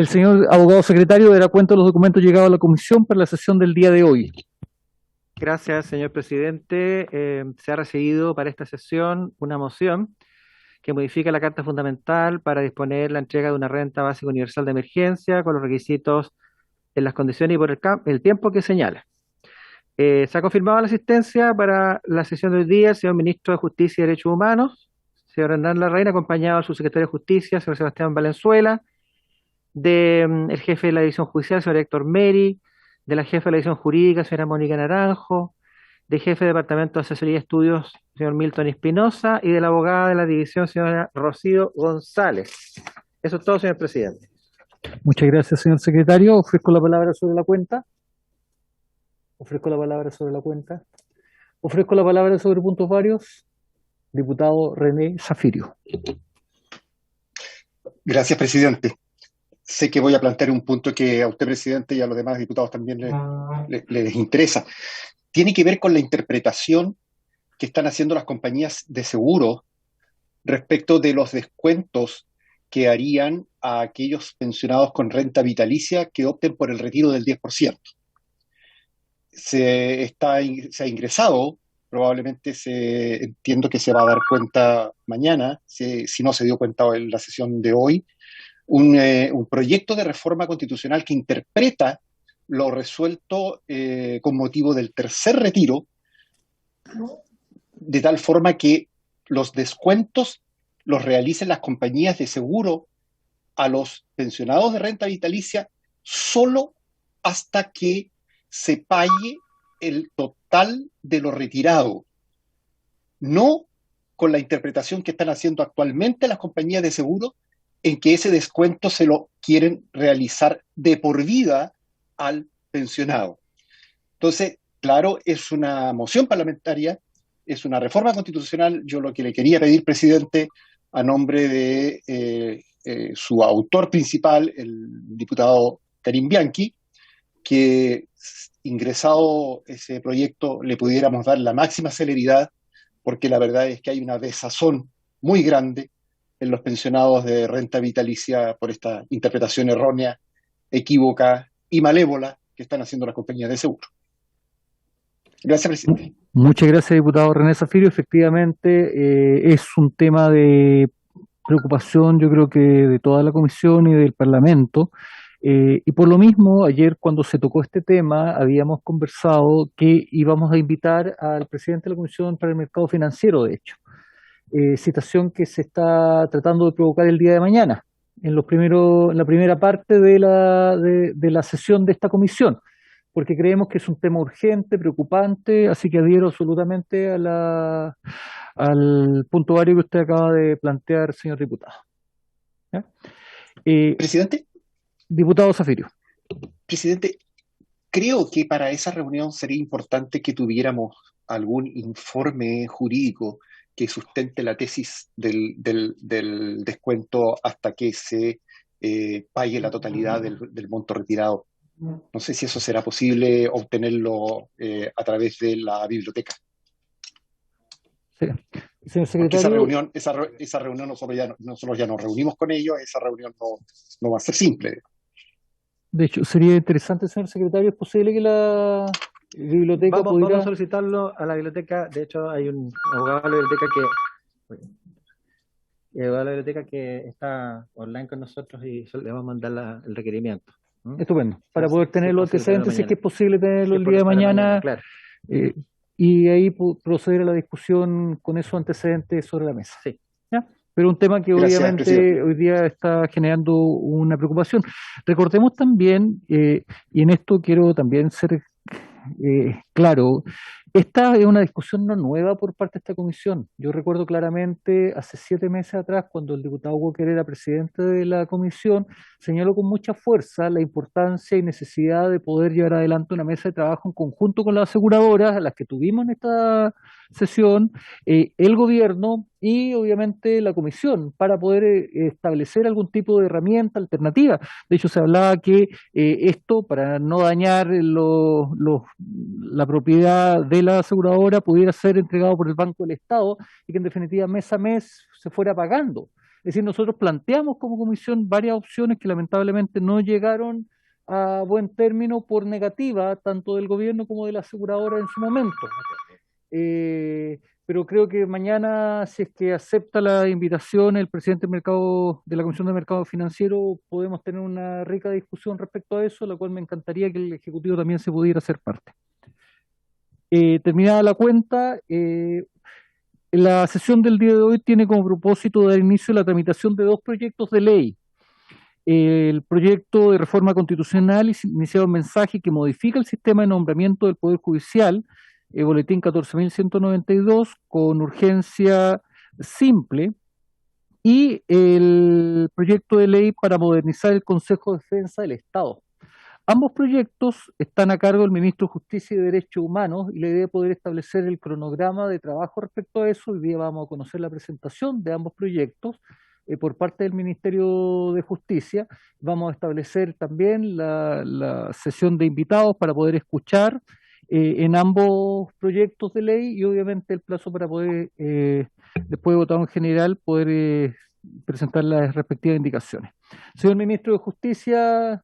El señor abogado secretario dará cuenta de los documentos llegados a la comisión para la sesión del día de hoy. Gracias, señor presidente. Se ha recibido para esta sesión una moción que modifica la Carta Fundamental para disponer la entrega de una renta básica universal de emergencia con los requisitos en las condiciones y por el tiempo que señala. Se ha confirmado la asistencia para la sesión del día el señor ministro de Justicia y Derechos Humanos, señor Hernán Larraín, acompañado de su secretario de Justicia, señor Sebastián Valenzuela, el jefe de la división judicial, señor Héctor Meri, de la jefa de la división jurídica, señora Mónica Naranjo, del jefe de departamento de asesoría y estudios, señor Milton Espinosa, y de la abogada de la división, señora Rocío González. Eso es todo, señor presidente. Muchas gracias, señor secretario. Ofrezco la palabra sobre la cuenta. Ofrezco la palabra sobre la cuenta. Ofrezco la palabra sobre puntos varios. Diputado René Zafirio. Gracias, presidente. Sé que voy a plantear un punto que a usted, presidente, y a los demás diputados también les interesa. Tiene que ver con la interpretación que están haciendo las compañías de seguro respecto de los descuentos que harían a aquellos pensionados con renta vitalicia que opten por el retiro del 10%. Se ha ingresado, probablemente entiendo que se va a dar cuenta mañana, si no se dio cuenta en la sesión de hoy, un proyecto de reforma constitucional que interpreta lo resuelto con motivo del tercer retiro, de tal forma que los descuentos los realicen las compañías de seguro a los pensionados de renta vitalicia solo hasta que se pague el total de lo retirado, no con la interpretación que están haciendo actualmente las compañías de seguro, en que ese descuento se lo quieren realizar de por vida al pensionado. Entonces, claro, es una moción parlamentaria, es una reforma constitucional. Yo lo que le quería pedir, presidente, a nombre de su autor principal, el diputado Karim Bianchi, que ingresado ese proyecto le pudiéramos dar la máxima celeridad, porque la verdad es que hay una desazón muy grande en los pensionados de renta vitalicia por esta interpretación errónea, equívoca y malévola que están haciendo las compañías de seguro. Gracias, presidente. Muchas gracias, diputado René Zafirio. Efectivamente, es un tema de preocupación, yo creo que de toda la comisión y del Parlamento. Y por lo mismo, ayer cuando se tocó este tema, habíamos conversado que íbamos a invitar al presidente de la Comisión para el Mercado Financiero, de hecho. Situación que se está tratando de provocar el día de mañana, en la primera parte de la sesión de esta comisión, porque creemos que es un tema urgente, preocupante, así que adhiero absolutamente al punto vario que usted acaba de plantear, señor diputado. Presidente. Diputado Zafirio. Presidente, creo que para esa reunión sería importante que tuviéramos algún informe jurídico que sustente la tesis del descuento hasta que se pague la totalidad del monto retirado. No sé si eso será posible obtenerlo a través de la biblioteca. Sí. Señor secretario, esa reunión nosotros ya nos reunimos con ellos, esa reunión no va a ser simple. De hecho, sería interesante, señor secretario, ¿es posible que la biblioteca Vamos a solicitarlo a la biblioteca? De hecho, hay un abogado de la biblioteca que está online con nosotros y le vamos a mandar el requerimiento. Estupendo, para poder tener los antecedentes, si es que es posible tenerlo el día de mañana, claro. Y ahí proceder a la discusión con esos antecedentes sobre la mesa. Sí. ¿Ya? Pero un tema que Gracias, obviamente presidente. hoy día está generando una preocupación. Recordemos también, y en esto quiero también ser claro, esta es una discusión no nueva por parte de esta comisión. Yo recuerdo claramente hace 7 meses atrás, cuando el diputado Walker era presidente de la comisión, señaló con mucha fuerza la importancia y necesidad de poder llevar adelante una mesa de trabajo en conjunto con las aseguradoras, a las que tuvimos en esta sesión, el gobierno y obviamente la comisión, para poder establecer algún tipo de herramienta alternativa. De hecho, se hablaba que esto, para no dañar la propiedad de la aseguradora, pudiera ser entregado por el Banco del Estado y que en definitiva mes a mes se fuera pagando. Es decir, nosotros planteamos como comisión varias opciones que lamentablemente no llegaron a buen término por negativa, tanto del gobierno como de la aseguradora en su momento. Pero creo que mañana, si es que acepta la invitación el presidente del mercado, de la Comisión de Mercado Financiero, podemos tener una rica discusión respecto a eso, la cual me encantaría que el Ejecutivo también se pudiera hacer parte. Terminada la cuenta, la sesión del día de hoy tiene como propósito dar inicio a la tramitación de dos proyectos de ley. El proyecto de reforma constitucional iniciado un mensaje que modifica el sistema de nombramiento del Poder Judicial, boletín 14.192, con urgencia simple, y el proyecto de ley para modernizar el Consejo de Defensa del Estado. Ambos proyectos están a cargo del Ministro de Justicia y Derechos Humanos y la idea de poder establecer el cronograma de trabajo respecto a eso. Hoy día vamos a conocer la presentación de ambos proyectos por parte del Ministerio de Justicia. Vamos a establecer también la sesión de invitados para poder escuchar en ambos proyectos de ley y obviamente el plazo para poder, después de votado en general, poder presentar las respectivas indicaciones. Señor Ministro de Justicia,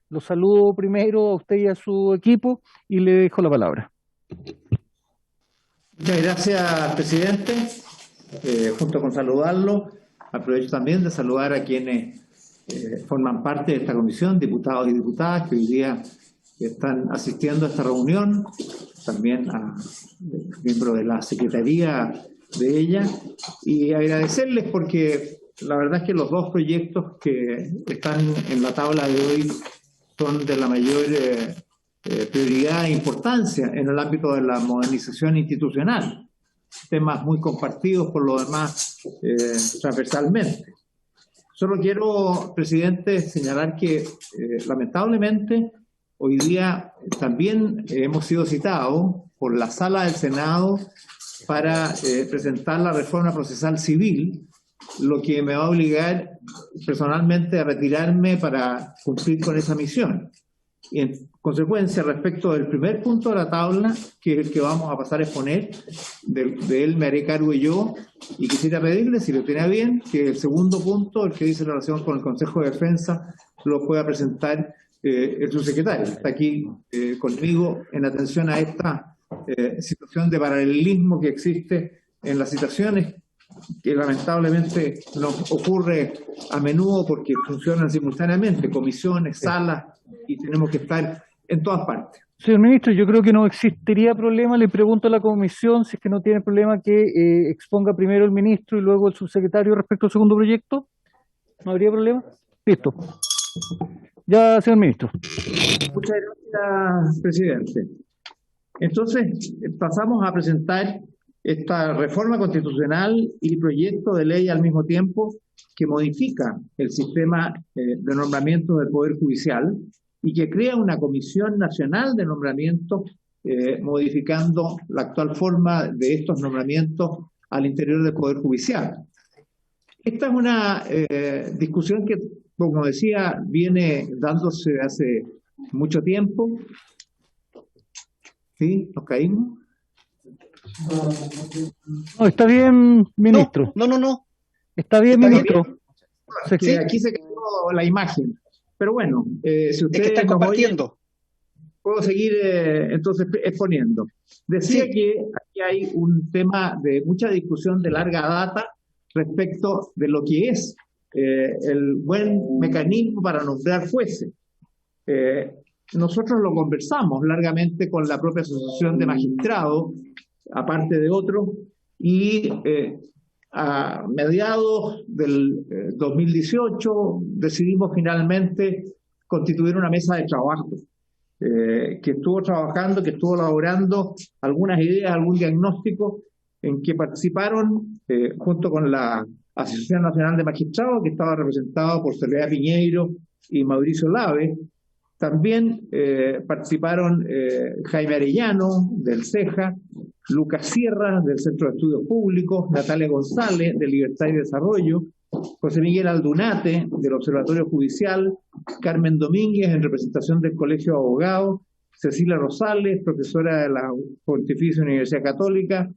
lo saludo primero a usted y a su equipo y le dejo la palabra. Muchas gracias, presidente. Junto con saludarlo, aprovecho también de saludar a quienes forman parte de esta comisión, diputados y diputadas que hoy día están asistiendo a esta reunión, también a miembros de la Secretaría de ella, y agradecerles porque la verdad es que los dos proyectos que están en la tabla de hoy son de la mayor prioridad e importancia en el ámbito de la modernización institucional, temas muy compartidos por lo demás transversalmente. Solo quiero, presidente, señalar que lamentablemente hoy día también hemos sido citados por la Sala del Senado para presentar la reforma procesal civil, lo que me va a obligar personalmente a retirarme para cumplir con esa misión. Y en consecuencia, respecto del primer punto de la tabla, que es el que vamos a pasar a exponer, de él me haré cargo yo, y quisiera pedirle, si lo tiene bien, que el segundo punto, el que dice la relación con el Consejo de Defensa, lo pueda presentar el subsecretario. Está aquí conmigo en atención a esta situación de paralelismo que existe en las citaciones, que lamentablemente nos ocurre a menudo porque funcionan simultáneamente, comisiones, salas, y tenemos que estar en todas partes. Señor Ministro, yo creo que no existiría problema. Le pregunto a la Comisión si es que no tiene problema que exponga primero el Ministro y luego el Subsecretario respecto al segundo proyecto. ¿No habría problema? Listo. Ya, señor Ministro. Muchas gracias, presidente. Entonces, pasamos a presentar esta reforma constitucional y proyecto de ley al mismo tiempo que modifica el sistema de nombramiento del Poder Judicial y que crea una Comisión Nacional de Nombramiento, modificando la actual forma de estos nombramientos al interior del Poder Judicial. Esta es una discusión que, como decía, viene dándose hace mucho tiempo. ¿Sí? ¿Nos caímos? No, está bien, Ministro. No. Está bien, Ministro. Sí, aquí se quedó la imagen. Pero bueno, si ustedes es que están compartiendo. Oyen, puedo seguir entonces exponiendo. Decía que aquí hay un tema de mucha discusión de larga data respecto de lo que es el buen mecanismo para nombrar jueces. Nosotros lo conversamos largamente con la propia Asociación de Magistrados, aparte de otros, y a mediados del 2018 decidimos finalmente constituir una mesa de trabajo que estuvo trabajando, que estuvo elaborando algunas ideas, algún diagnóstico, en que participaron junto con la Asociación Nacional de Magistrados, que estaba representado por Soledad Piñeiro y Mauricio Lave. También participaron Jaime Arellano, del CEJA, Lucas Sierra, del Centro de Estudios Públicos, Natalia González, de Libertad y Desarrollo, José Miguel Aldunate, del Observatorio Judicial, Carmen Domínguez, en representación del Colegio de Abogados, Cecilia Rosales, profesora de la Pontificia Universidad Católica,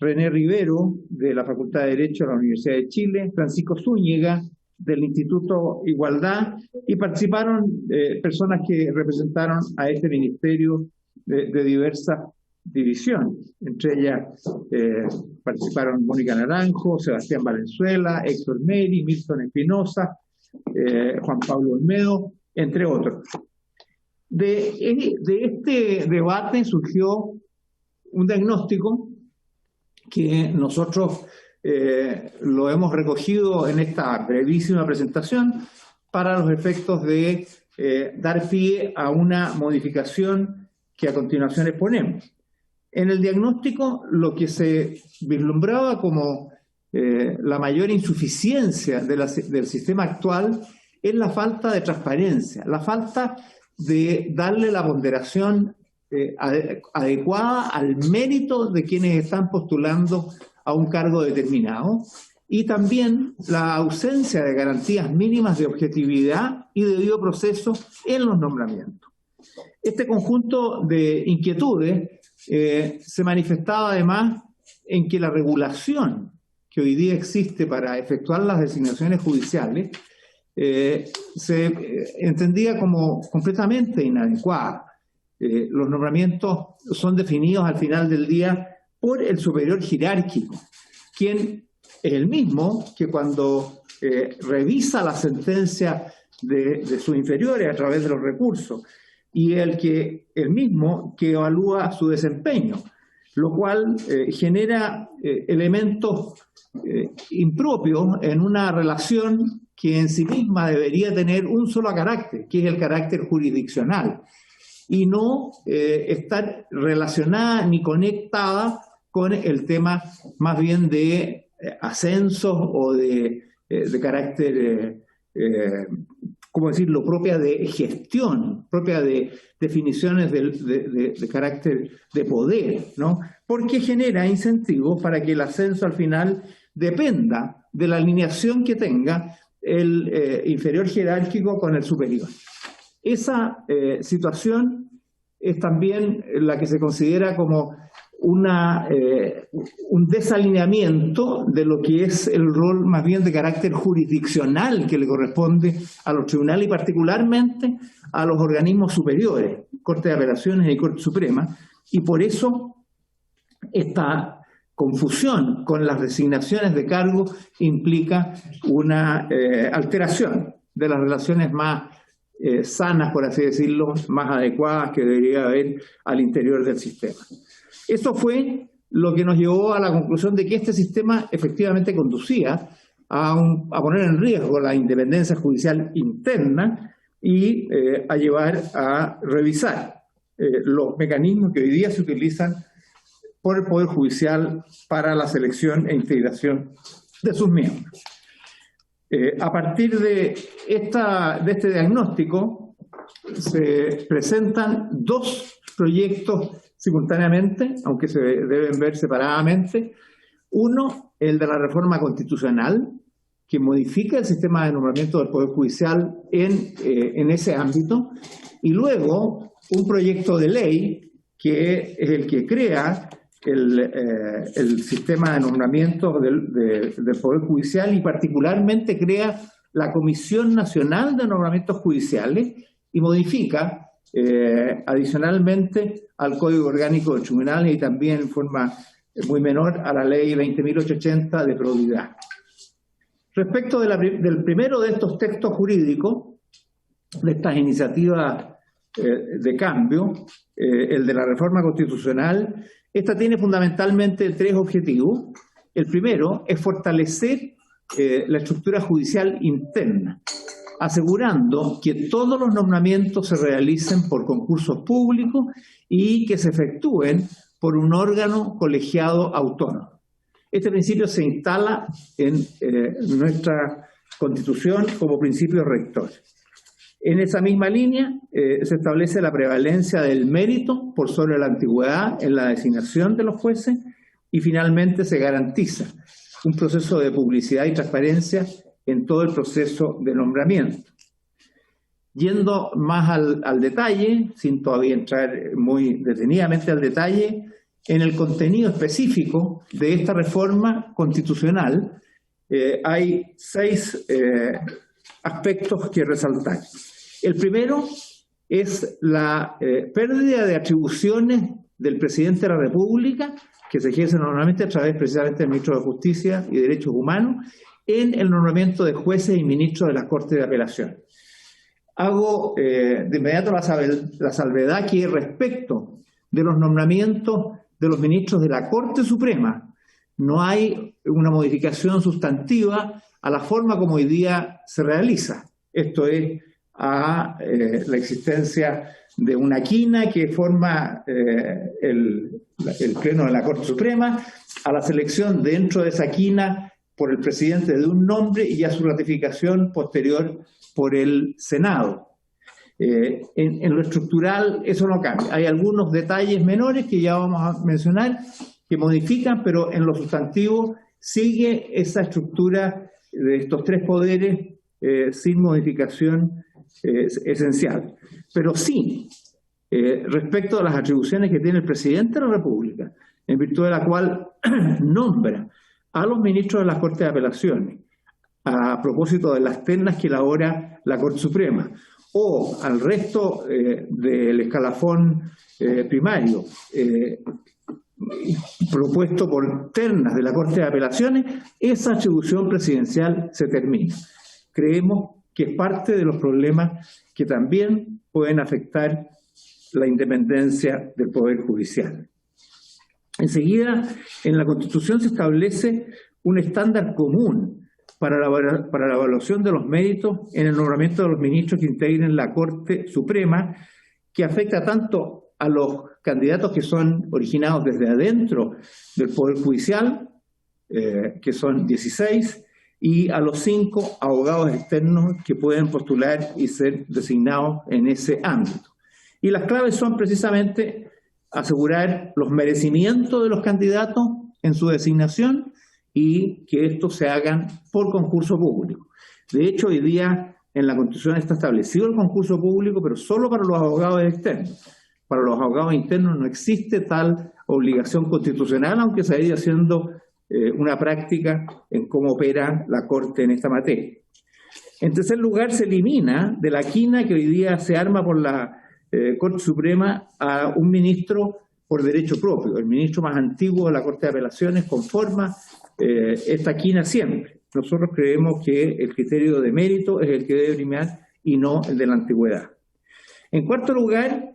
René Rivero, de la Facultad de Derecho de la Universidad de Chile, Francisco Zúñiga, del Instituto Igualdad, y participaron personas que representaron a este ministerio de diversas divisiones. Entre ellas participaron Mónica Naranjo, Sebastián Valenzuela, Héctor Meri, Milton Espinosa, Juan Pablo Olmedo, entre otros. De este debate surgió un diagnóstico que nosotros lo hemos recogido en esta brevísima presentación para los efectos de dar pie a una modificación que a continuación exponemos. En el diagnóstico, lo que se vislumbraba como la mayor insuficiencia del sistema actual es la falta de transparencia, la falta de darle la ponderación adecuada al mérito de quienes están postulando a un cargo determinado, y también la ausencia de garantías mínimas de objetividad y debido proceso en los nombramientos. Este conjunto de inquietudes se manifestaba además en que la regulación que hoy día existe para efectuar las designaciones judiciales se entendía como completamente inadecuada. Los nombramientos son definidos al final del día por el superior jerárquico, quien es el mismo que cuando revisa la sentencia de sus inferiores a través de los recursos, y el mismo que evalúa su desempeño, lo cual genera elementos impropios en una relación que en sí misma debería tener un solo carácter, que es el carácter jurisdiccional, y no estar relacionada ni conectada con el tema más bien de ascensos o de carácter, ¿cómo decirlo?, propia de gestión, propia de definiciones de carácter de poder, ¿no? Porque genera incentivos para que el ascenso al final dependa de la alineación que tenga el inferior jerárquico con el superior. Esa situación es también la que se considera como un desalineamiento de lo que es el rol más bien de carácter jurisdiccional que le corresponde a los tribunales y particularmente a los organismos superiores, Corte de Apelaciones y Corte Suprema, y por eso esta confusión con las designaciones de cargo implica una alteración de las relaciones más sanas, por así decirlo, más adecuadas que debería haber al interior del sistema. Eso fue lo que nos llevó a la conclusión de que este sistema efectivamente conducía a poner en riesgo la independencia judicial interna y a llevar a revisar los mecanismos que hoy día se utilizan por el Poder Judicial para la selección e integración de sus miembros. A partir de este diagnóstico se presentan dos proyectos simultáneamente, aunque se deben ver separadamente. Uno, el de la reforma constitucional, que modifica el sistema de nombramiento del Poder Judicial en ese ámbito, y luego un proyecto de ley que es el que crea el sistema de nombramiento del Poder Judicial y particularmente crea la Comisión Nacional de Nombramientos Judiciales y modifica adicionalmente al Código Orgánico de Tribunales y también en forma muy menor a la Ley 20.880 de probidad. Respecto del primero de estos textos jurídicos, de estas iniciativas de cambio, el de la reforma constitucional, esta tiene fundamentalmente tres objetivos. El primero es fortalecer la estructura judicial interna, asegurando que todos los nombramientos se realicen por concursos públicos y que se efectúen por un órgano colegiado autónomo. Este principio se instala en nuestra Constitución como principio rector. En esa misma línea se establece la prevalencia del mérito por sobre la antigüedad en la designación de los jueces y finalmente se garantiza un proceso de publicidad y transparencia en todo el proceso de nombramiento. Yendo más al detalle, sin todavía entrar muy detenidamente al detalle, en el contenido específico de esta reforma constitucional hay 6 aspectos que resaltar. El primero es la pérdida de atribuciones del presidente de la República, que se ejerce normalmente a través precisamente del ministro de Justicia y Derechos Humanos, en el nombramiento de jueces y ministros de la Corte de Apelación. Hago de inmediato la salvedad que respecto de los nombramientos de los ministros de la Corte Suprema no hay una modificación sustantiva a la forma como hoy día se realiza. Esto es a la existencia de una quina que forma el Pleno de la Corte Suprema, a la selección dentro de esa quina por el presidente de un nombre y a su ratificación posterior por el Senado. En lo estructural eso no cambia. Hay algunos detalles menores que ya vamos a mencionar que modifican, pero en lo sustantivo sigue esa estructura de estos 3 poderes sin modificación esencial. Pero sí, respecto a las atribuciones que tiene el presidente de la República, en virtud de la cual nombra a los ministros de la Corte de Apelaciones a propósito de las ternas que elabora la Corte Suprema, o al resto del escalafón primario propuesto por ternas de la Corte de Apelaciones, esa atribución presidencial se termina. Creemos que es parte de los problemas que también pueden afectar la independencia del Poder Judicial. Enseguida, en la Constitución se establece un estándar común para la evaluación de los méritos en el nombramiento de los ministros que integren la Corte Suprema, que afecta tanto a los candidatos que son originados desde adentro del Poder Judicial, que son 16, y a los 5 abogados externos que pueden postular y ser designados en ese ámbito. Y las claves son precisamente asegurar los merecimientos de los candidatos en su designación y que estos se hagan por concurso público. De hecho, hoy día en la Constitución está establecido el concurso público, pero solo para los abogados externos. Para los abogados internos no existe tal obligación constitucional, aunque se ha ido haciendo una práctica en cómo opera la Corte en esta materia. En tercer lugar, se elimina de la quina que hoy día se arma por la Corte Suprema a un ministro por derecho propio. El ministro más antiguo de la Corte de Apelaciones conforma esta quina siempre. Nosotros creemos que el criterio de mérito es el que debe primar y no el de la antigüedad. En cuarto lugar,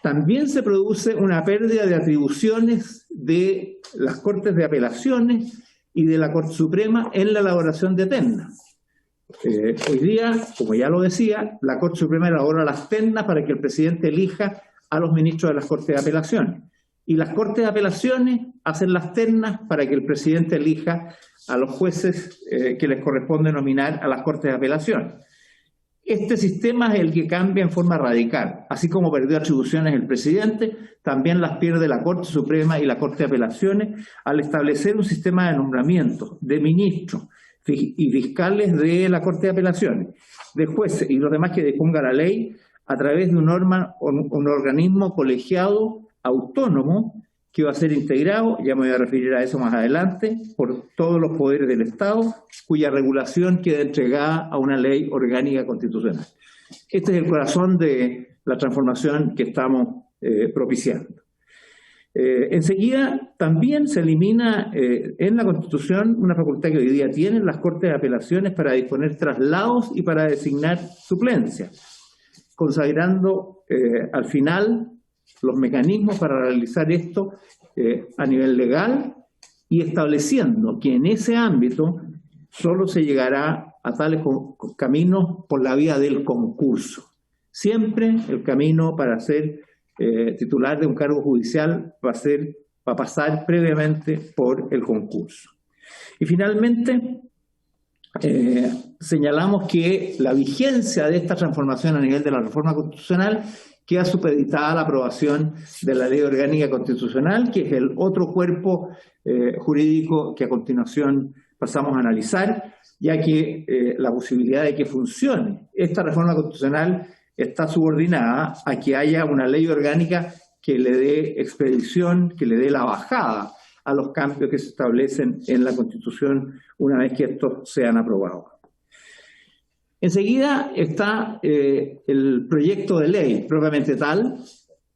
también se produce una pérdida de atribuciones de las Cortes de Apelaciones y de la Corte Suprema en la elaboración de ternas. Hoy día, como ya lo decía, la Corte Suprema elabora las ternas para que el presidente elija a los ministros de las Cortes de Apelaciones. Y las Cortes de Apelaciones hacen las ternas para que el presidente elija a los jueces que les corresponde nominar a las Cortes de Apelaciones. Este sistema es el que cambia en forma radical. Así como perdió atribuciones el presidente, también las pierde la Corte Suprema y la Corte de Apelaciones al establecer un sistema de nombramiento de ministros y fiscales de la Corte de Apelaciones, de jueces y los demás que disponga la ley a través de un organismo colegiado autónomo que va a ser integrado, ya me voy a referir a eso más adelante, por todos los poderes del Estado, cuya regulación queda entregada a una ley orgánica constitucional. Este es el corazón de la transformación que estamos propiciando. Enseguida, también se elimina en la Constitución una facultad que hoy día tienen las Cortes de Apelaciones para disponer traslados y para designar suplencias, consagrando al final los mecanismos para realizar esto a nivel legal y estableciendo que en ese ámbito solo se llegará a tales caminos por la vía del concurso. Siempre el camino para ser titular de un cargo judicial va a pasar previamente por el concurso. Y finalmente, señalamos que la vigencia de esta transformación a nivel de la reforma constitucional queda supeditada a la aprobación de la Ley Orgánica Constitucional, que es el otro cuerpo jurídico que a continuación pasamos a analizar, ya que la posibilidad de que funcione esta reforma constitucional está subordinada a que haya una ley orgánica que le dé expedición, que le dé la bajada a los cambios que se establecen en la Constitución una vez que estos sean aprobados. Enseguida está el proyecto de ley propiamente tal,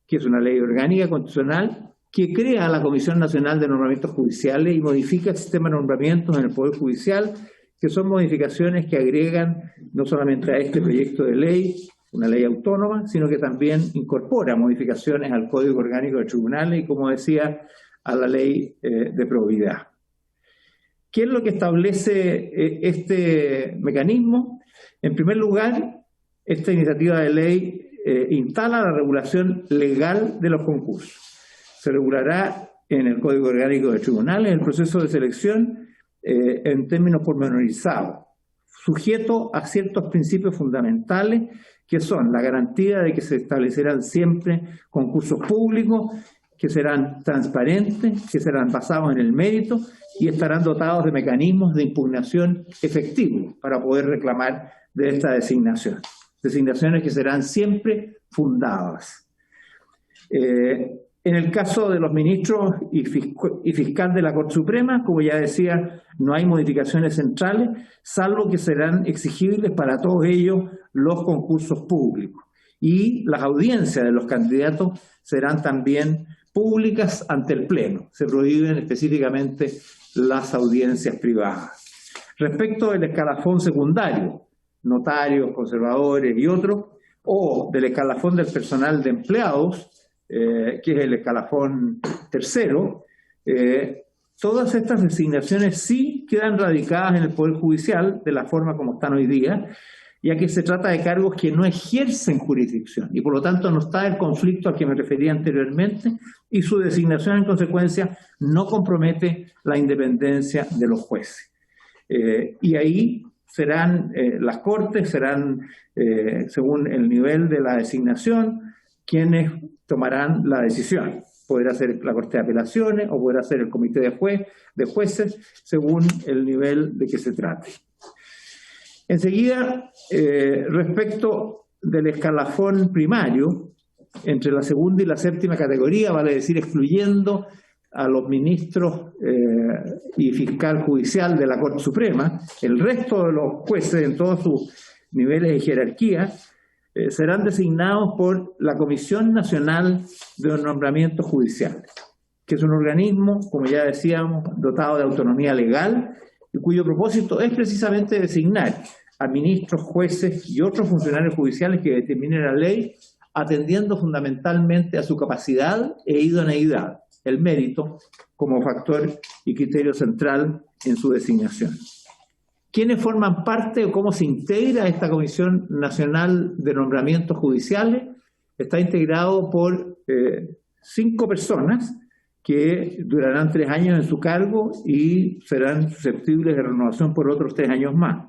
que es una ley orgánica constitucional, que crea la Comisión Nacional de Nombramientos Judiciales y modifica el sistema de nombramientos en el Poder Judicial, que son modificaciones que agregan no solamente a este proyecto de ley, una ley autónoma, sino que también incorpora modificaciones al Código Orgánico de Tribunales y, como decía, a la ley de probidad. ¿Qué es lo que establece este mecanismo? En primer lugar, esta iniciativa de ley instala la regulación legal de los concursos. Se regulará en el Código Orgánico de Tribunales el proceso de selección en términos pormenorizados, sujeto a ciertos principios fundamentales que son la garantía de que se establecerán siempre concursos públicos, que serán transparentes, que serán basados en el mérito y estarán dotados de mecanismos de impugnación efectivos para poder reclamar de esta designación. Designaciones que serán siempre fundadas. En el caso de los ministros y fiscal de la Corte Suprema, como ya decía, no hay modificaciones centrales, salvo que serán exigibles para todos ellos los concursos públicos. Y las audiencias de los candidatos serán también públicas ante el Pleno. Se prohíben específicamente las audiencias privadas. Respecto del escalafón secundario, notarios, conservadores y otros, o del escalafón del personal de empleados, que es el escalafón tercero, todas estas designaciones sí quedan radicadas en el Poder Judicial de la forma como están hoy día, ya que se trata de cargos que no ejercen jurisdicción y por lo tanto no está el conflicto al que me refería anteriormente y su designación en consecuencia no compromete la independencia de los jueces. Y ahí serán las Cortes, serán según el nivel de la designación quienes tomarán la decisión. Podrá ser la Corte de Apelaciones o podrá ser el Comité de Jueces según el nivel de que se trate. Enseguida, respecto del escalafón primario, entre la segunda y la séptima categoría, vale decir excluyendo a los ministros y fiscal judicial de la Corte Suprema, el resto de los jueces en todos sus niveles de jerarquía serán designados por la Comisión Nacional de Nombramientos Judiciales, que es un organismo, como ya decíamos, dotado de autonomía legal y cuyo propósito es precisamente designar a ministros, jueces y otros funcionarios judiciales que determinen la ley, atendiendo fundamentalmente a su capacidad e idoneidad, el mérito como factor y criterio central en su designación. ¿Quiénes forman parte o cómo se integra esta Comisión Nacional de Nombramientos Judiciales? Está integrado por 5 personas que durarán 3 años en su cargo y serán susceptibles de renovación por otros 3 años más.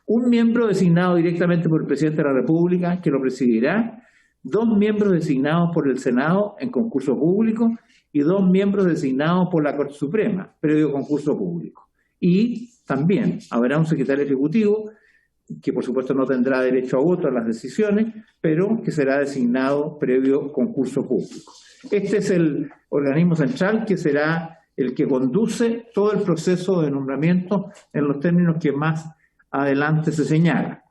Un miembro designado directamente por el Presidente de la República, que lo presidirá, 2 miembros designados por el Senado en concurso público y 2 miembros designados por la Corte Suprema, previo concurso público. Y también habrá un secretario ejecutivo, que por supuesto no tendrá derecho a voto en las decisiones, pero que será designado previo concurso público. Este es el organismo central que será el que conduce todo el proceso de nombramiento en los términos que más adelante se señala.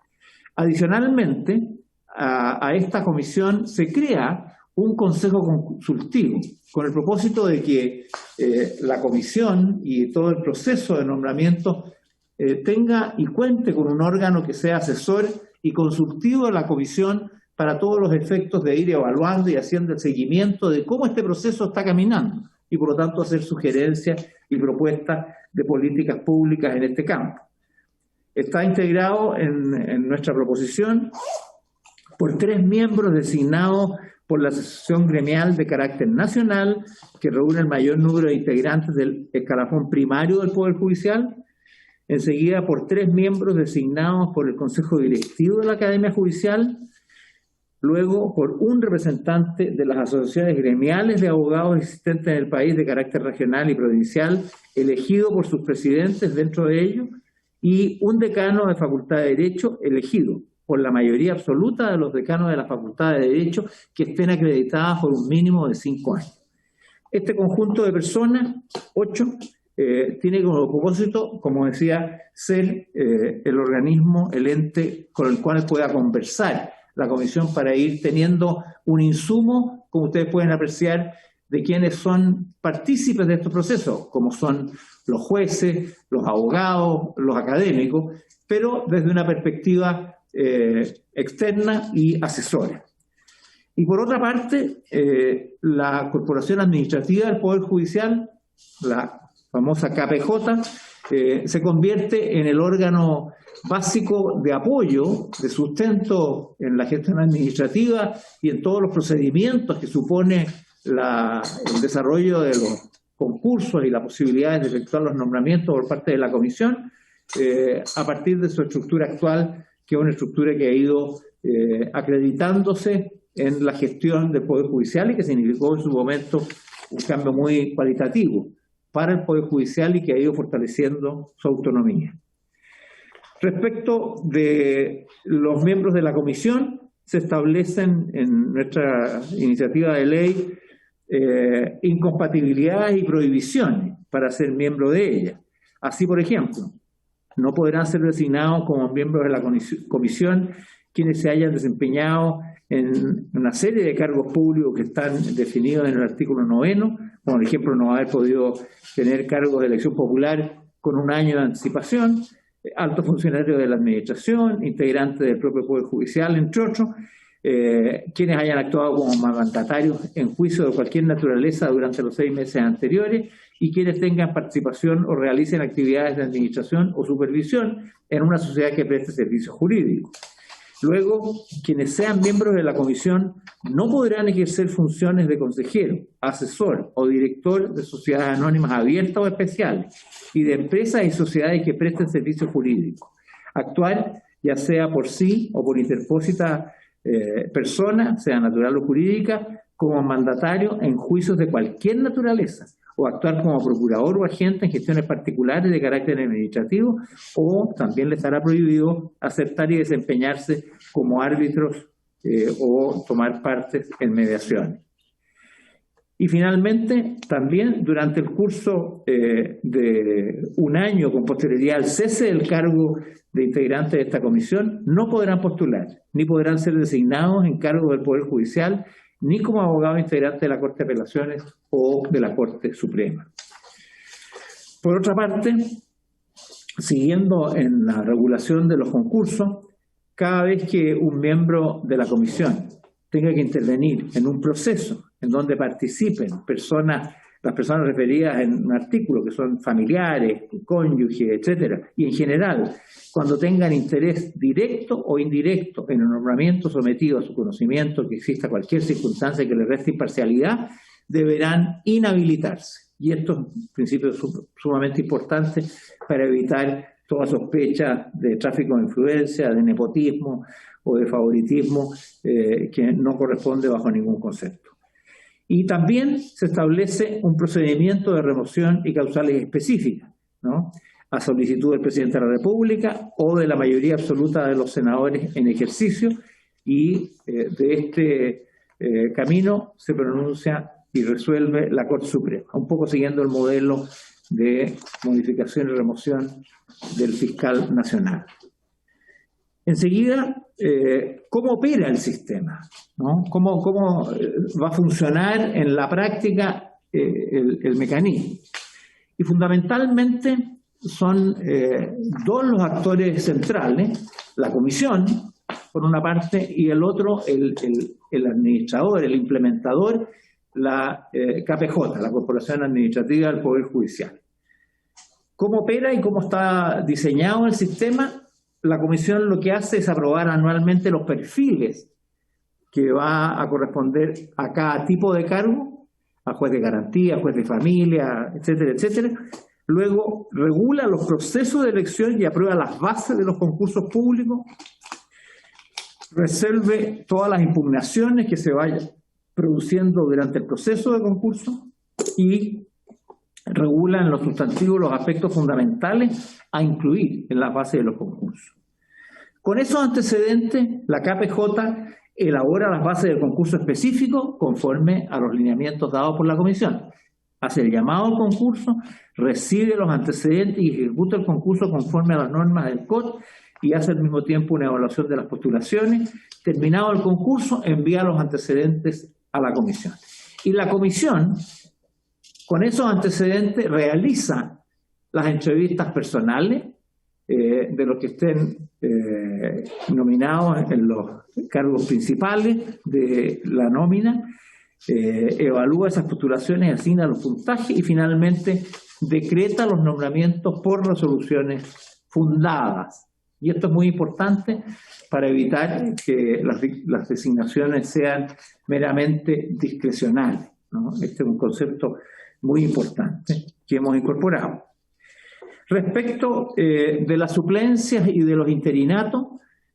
Adicionalmente, a esta comisión se crea un consejo consultivo con el propósito de que la comisión y todo el proceso de nombramiento tenga y cuente con un órgano que sea asesor y consultivo de la comisión para todos los efectos de ir evaluando y haciendo el seguimiento de cómo este proceso está caminando y por lo tanto hacer sugerencias y propuestas de políticas públicas en este campo. Está integrado en nuestra proposición por 3 miembros designados por la Asociación Gremial de carácter nacional, que reúne el mayor número de integrantes del escalafón primario del Poder Judicial, enseguida por 3 miembros designados por el Consejo Directivo de la Academia Judicial, luego por un representante de las asociaciones gremiales de abogados existentes en el país de carácter regional y provincial, elegido por sus presidentes dentro de ellos, y un decano de Facultad de Derecho elegido por la mayoría absoluta de los decanos de la Facultad de Derecho que estén acreditadas por un mínimo de 5 años. Este conjunto de personas, 8, tiene como propósito, como decía, ser el organismo, el ente con el cual pueda conversar la comisión para ir teniendo un insumo, como ustedes pueden apreciar, de quienes son partícipes de estos procesos, como son los jueces, los abogados, los académicos, pero desde una perspectiva externa y asesora. Y por otra parte, la Corporación Administrativa del Poder Judicial, la famosa KPJ, se convierte en el órgano básico de apoyo, de sustento en la gestión administrativa y en todos los procedimientos que supone el desarrollo de los concursos y las posibilidades de efectuar los nombramientos por parte de la Comisión, a partir de su estructura actual, que es una estructura que ha ido acreditándose en la gestión del Poder Judicial y que significó en su momento un cambio muy cualitativo para el Poder Judicial y que ha ido fortaleciendo su autonomía. Respecto de los miembros de la Comisión, se establecen en nuestra iniciativa de ley incompatibilidades y prohibiciones para ser miembro de ella. Así, por ejemplo, no podrán ser designados como miembros de la comisión quienes se hayan desempeñado en una serie de cargos públicos que están definidos en el artículo 9, como por ejemplo no haber podido tener cargos de elección popular con un año de anticipación, altos funcionarios de la administración, integrantes del propio Poder Judicial, entre otros, quienes hayan actuado como mandatarios en juicio de cualquier naturaleza durante los 6 meses anteriores y quienes tengan participación o realicen actividades de administración o supervisión en una sociedad que preste servicios jurídicos. Luego, quienes sean miembros de la comisión no podrán ejercer funciones de consejero, asesor o director de sociedades anónimas abiertas o especiales y de empresas y sociedades que presten servicios jurídicos. Actuar, ya sea por sí o por interpósita persona, sea natural o jurídica, como mandatario en juicios de cualquier naturaleza, o actuar como procurador o agente en gestiones particulares de carácter administrativo, o también le estará prohibido aceptar y desempeñarse como árbitros o tomar parte en mediaciones. Y finalmente, también durante el curso de un año con posterioridad al cese del cargo de integrante de esta comisión, no podrán postular, ni podrán ser designados en cargos del Poder Judicial, ni como abogado integrante de la Corte de Apelaciones o de la Corte Suprema. Por otra parte, siguiendo en la regulación de los concursos, cada vez que un miembro de la comisión tenga que intervenir en un proceso en donde participen las personas referidas en un artículo, que son familiares, cónyuges, etcétera, y en general, cuando tengan interés directo o indirecto en el nombramiento sometido a su conocimiento, que exista cualquier circunstancia que le reste imparcialidad, deberán inhabilitarse. Y esto es un principio sumamente importante para evitar toda sospecha de tráfico de influencia, de nepotismo o de favoritismo que no corresponde bajo ningún concepto. Y también se establece un procedimiento de remoción y causales específicas, ¿no?, a solicitud del Presidente de la República o de la mayoría absoluta de los senadores en ejercicio, y de este camino se pronuncia y resuelve la Corte Suprema, un poco siguiendo el modelo de modificación y remoción del fiscal nacional. Enseguida, ¿cómo opera el sistema?, ¿no? ¿Cómo va a funcionar en la práctica el mecanismo? Y fundamentalmente son dos los actores centrales: la comisión, por una parte, y el otro, el administrador, el implementador, la KPJ, la Corporación Administrativa del Poder Judicial. ¿Cómo opera y cómo está diseñado el sistema? La comisión lo que hace es aprobar anualmente los perfiles que va a corresponder a cada tipo de cargo, a juez de garantía, juez de familia, etcétera, etcétera. Luego regula los procesos de elección y aprueba las bases de los concursos públicos, resuelve todas las impugnaciones que se vayan produciendo durante el proceso de concurso y regula en lo sustantivo los aspectos fundamentales a incluir en la base de los concursos. Con esos antecedentes, la KPJ elabora las bases del concurso específico conforme a los lineamientos dados por la comisión. Hace el llamado al concurso, recibe los antecedentes y ejecuta el concurso conforme a las normas del COT y hace al mismo tiempo una evaluación de las postulaciones. Terminado el concurso, envía los antecedentes a la comisión. Y la comisión, con esos antecedentes, realiza las entrevistas personales de los que estén nominados en los cargos principales de la nómina, evalúa esas postulaciones, asigna los puntajes y finalmente decreta los nombramientos por resoluciones fundadas. Y esto es muy importante para evitar que las designaciones sean meramente discrecionales, ¿no? Este es un concepto muy importante que hemos incorporado. Respecto de las suplencias y de los interinatos,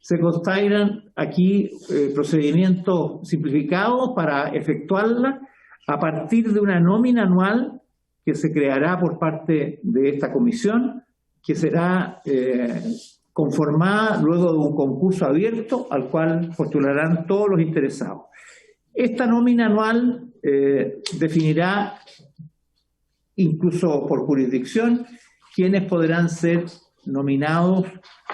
se consagran aquí procedimientos simplificados para efectuarla a partir de una nómina anual que se creará por parte de esta comisión, que será conformada luego de un concurso abierto al cual postularán todos los interesados. Esta nómina anual definirá, incluso por jurisdicción, quiénes podrán ser nominados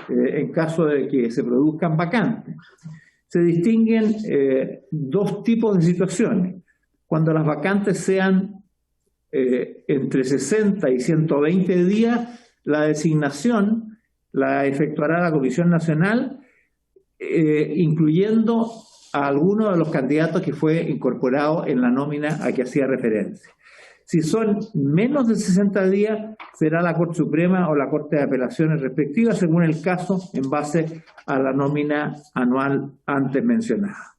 en caso de que se produzcan vacantes. Se distinguen dos tipos de situaciones. Cuando las vacantes sean entre 60 y 120 días, la designación la efectuará la Comisión Nacional, incluyendo a alguno de los candidatos que fue incorporado en la nómina a que hacía referencia. Si son menos de 60 días, será la Corte Suprema o la Corte de Apelaciones respectiva, según el caso, en base a la nómina anual antes mencionada.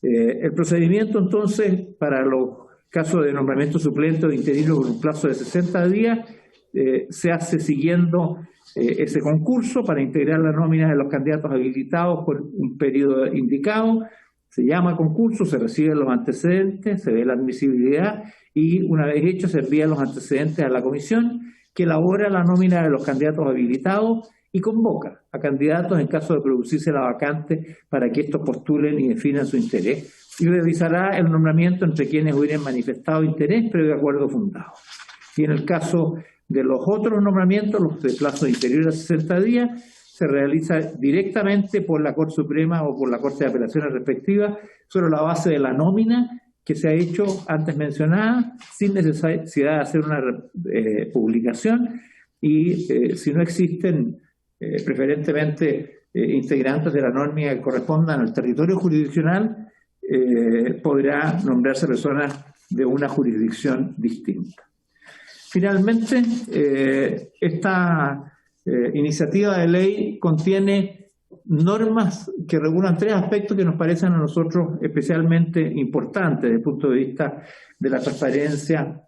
El procedimiento, entonces, para los casos de nombramiento suplente o interino por un plazo de 60 días, se hace siguiendo ese concurso para integrar la nómina de los candidatos habilitados por un periodo indicado. Se llama concurso, se reciben los antecedentes, se ve la admisibilidad y una vez hecho se envían los antecedentes a la comisión que elabora la nómina de los candidatos habilitados y convoca a candidatos en caso de producirse la vacante para que estos postulen y definan su interés y realizará el nombramiento entre quienes hubieran manifestado interés previo acuerdo fundado. Y en el caso de los otros nombramientos, los de plazo inferior a 60 días, se realiza directamente por la Corte Suprema o por la Corte de Apelaciones respectiva sobre la base de la nómina que se ha hecho antes mencionada, sin necesidad de hacer una publicación y si no existen preferentemente integrantes de la nómina que correspondan al territorio jurisdiccional, podrá nombrarse personas de una jurisdicción distinta. Finalmente, esta iniciativa de ley contiene normas que regulan tres aspectos que nos parecen a nosotros especialmente importantes desde el punto de vista de la transparencia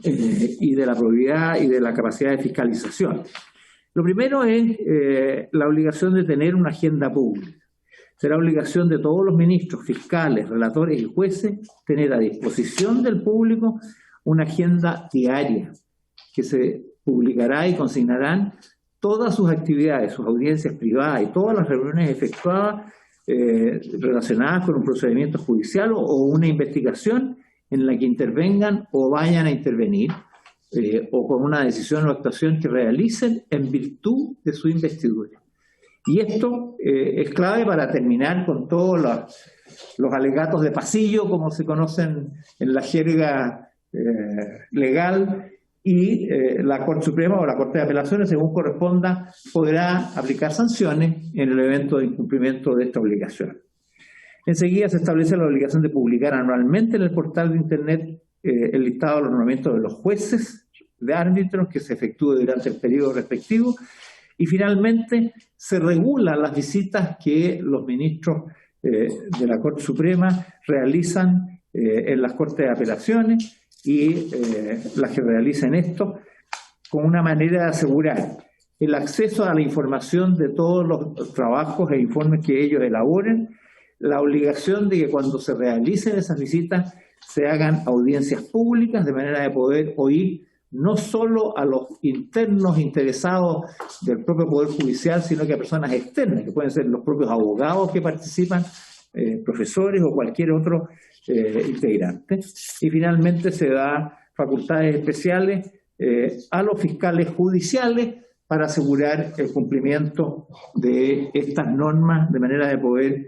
y de la probidad y de la capacidad de fiscalización. Lo primero es la obligación de tener una agenda pública. Será obligación de todos los ministros, fiscales, relatores y jueces tener a disposición del público una agenda diaria que se publicará y consignarán todas sus actividades, sus audiencias privadas y todas las reuniones efectuadas relacionadas con un procedimiento judicial o una investigación en la que intervengan o vayan a intervenir o con una decisión o actuación que realicen en virtud de su investidura. Y esto es clave para terminar con todos los alegatos de pasillo, como se conocen en la jerga legal, y la Corte Suprema o la Corte de Apelaciones, según corresponda, podrá aplicar sanciones en el evento de incumplimiento de esta obligación. Enseguida se establece la obligación de publicar anualmente en el portal de Internet el listado de los nombramientos de los jueces de árbitros que se efectúe durante el periodo respectivo y finalmente se regulan las visitas que los ministros de la Corte Suprema realizan en las Cortes de Apelaciones y las que realicen esto con una manera de asegurar el acceso a la información de todos los trabajos e informes que ellos elaboren, la obligación de que cuando se realicen esas visitas se hagan audiencias públicas de manera de poder oír no solo a los internos interesados del propio Poder Judicial, sino que a personas externas, que pueden ser los propios abogados que participan, profesores o cualquier otro integrante. Y finalmente se da facultades especiales a los fiscales judiciales para asegurar el cumplimiento de estas normas, de manera de poder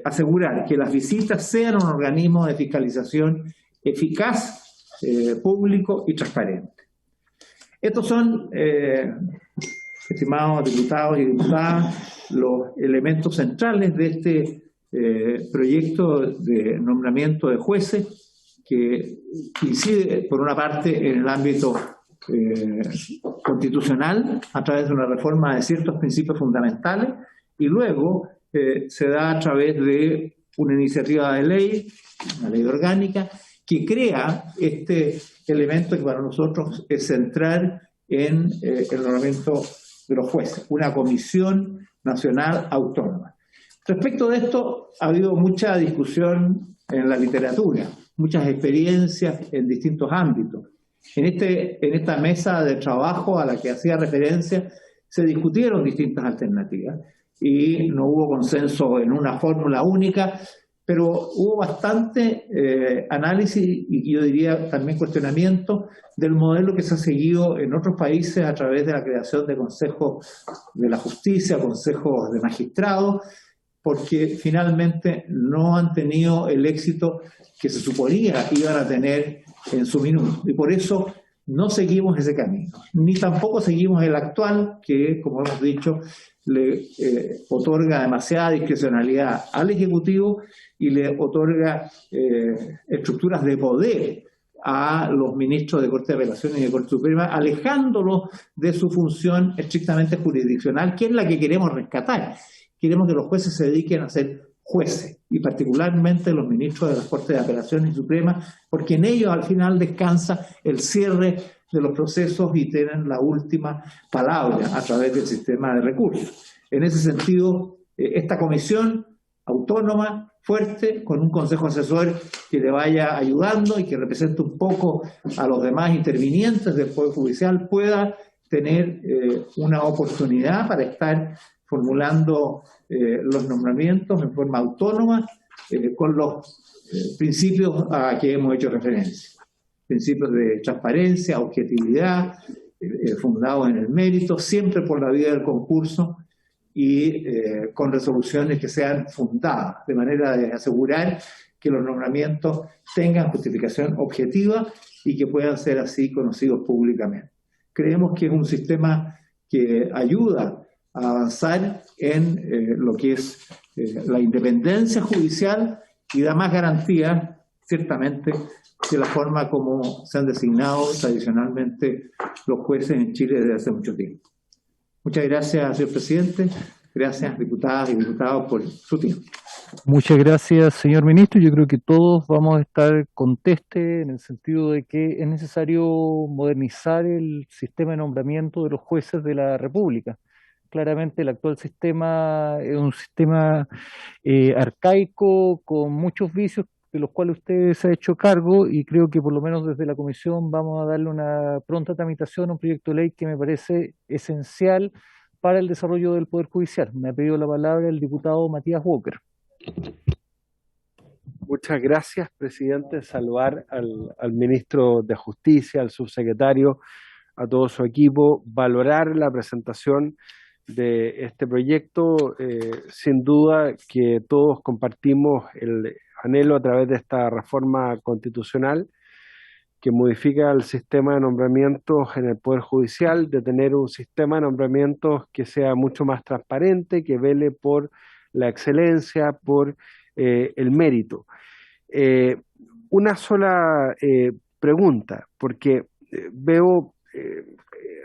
asegurar que las visitas sean un organismo de fiscalización eficaz, público y transparente. Estos son, estimados diputados y diputadas, los elementos centrales de este proyecto de nombramiento de jueces, que incide, por una parte, en el ámbito constitucional a través de una reforma de ciertos principios fundamentales, y luego se da a través de una iniciativa de ley, una ley orgánica, que crea este elemento que para nosotros es central en el nombramiento de los jueces, una comisión nacional autónoma. Respecto de esto, ha habido mucha discusión en la literatura, muchas experiencias en distintos ámbitos. En esta mesa de trabajo a la que hacía referencia, se discutieron distintas alternativas y no hubo consenso en una fórmula única, pero hubo bastante análisis y yo diría también cuestionamiento del modelo que se ha seguido en otros países a través de la creación de consejos de la justicia, consejos de magistrados, porque finalmente no han tenido el éxito que se suponía iban a tener en su minuto. Y por eso no seguimos ese camino, ni tampoco seguimos el actual, que, como hemos dicho, le otorga demasiada discrecionalidad al Ejecutivo y le otorga estructuras de poder a los ministros de Corte de Apelaciones y de Corte Suprema, alejándolos de su función estrictamente jurisdiccional, que es la que queremos rescatar. Queremos que los jueces se dediquen a ser jueces, y particularmente los ministros de las Cortes de Apelaciones y Suprema, porque en ellos al final descansa el cierre de los procesos y tienen la última palabra a través del sistema de recursos. En ese sentido, esta comisión autónoma, fuerte, con un consejo asesor que le vaya ayudando y que represente un poco a los demás intervinientes del Poder Judicial, pueda tener una oportunidad para estar formulando los nombramientos en forma autónoma con los principios a que hemos hecho referencia. Principios de transparencia, objetividad, fundados en el mérito, siempre por la vía del concurso y con resoluciones que sean fundadas, de manera de asegurar que los nombramientos tengan justificación objetiva y que puedan ser así conocidos públicamente. Creemos que es un sistema que ayuda a avanzar en lo que es la independencia judicial y da más garantías, ciertamente, de la forma como se han designado tradicionalmente los jueces en Chile desde hace mucho tiempo. Muchas gracias, señor presidente. Gracias, diputadas y diputados, por su tiempo. Muchas gracias, señor ministro. Yo creo que todos vamos a estar contestes en el sentido de que es necesario modernizar el sistema de nombramiento de los jueces de la República. Claramente el actual sistema es un sistema arcaico, con muchos vicios de los cuales usted se ha hecho cargo, y creo que por lo menos desde la comisión vamos a darle una pronta tramitación a un proyecto de ley que me parece esencial para el desarrollo del Poder Judicial. Me ha pedido la palabra el diputado Matías Walker. Muchas gracias, presidente. Saludar al ministro de Justicia, al subsecretario, a todo su equipo, valorar la presentación de este proyecto. Sin duda que todos compartimos el anhelo a través de esta reforma constitucional que modifica el sistema de nombramientos en el Poder Judicial, de tener un sistema de nombramientos que sea mucho más transparente, que vele por la excelencia, por el mérito. Una sola pregunta, porque veo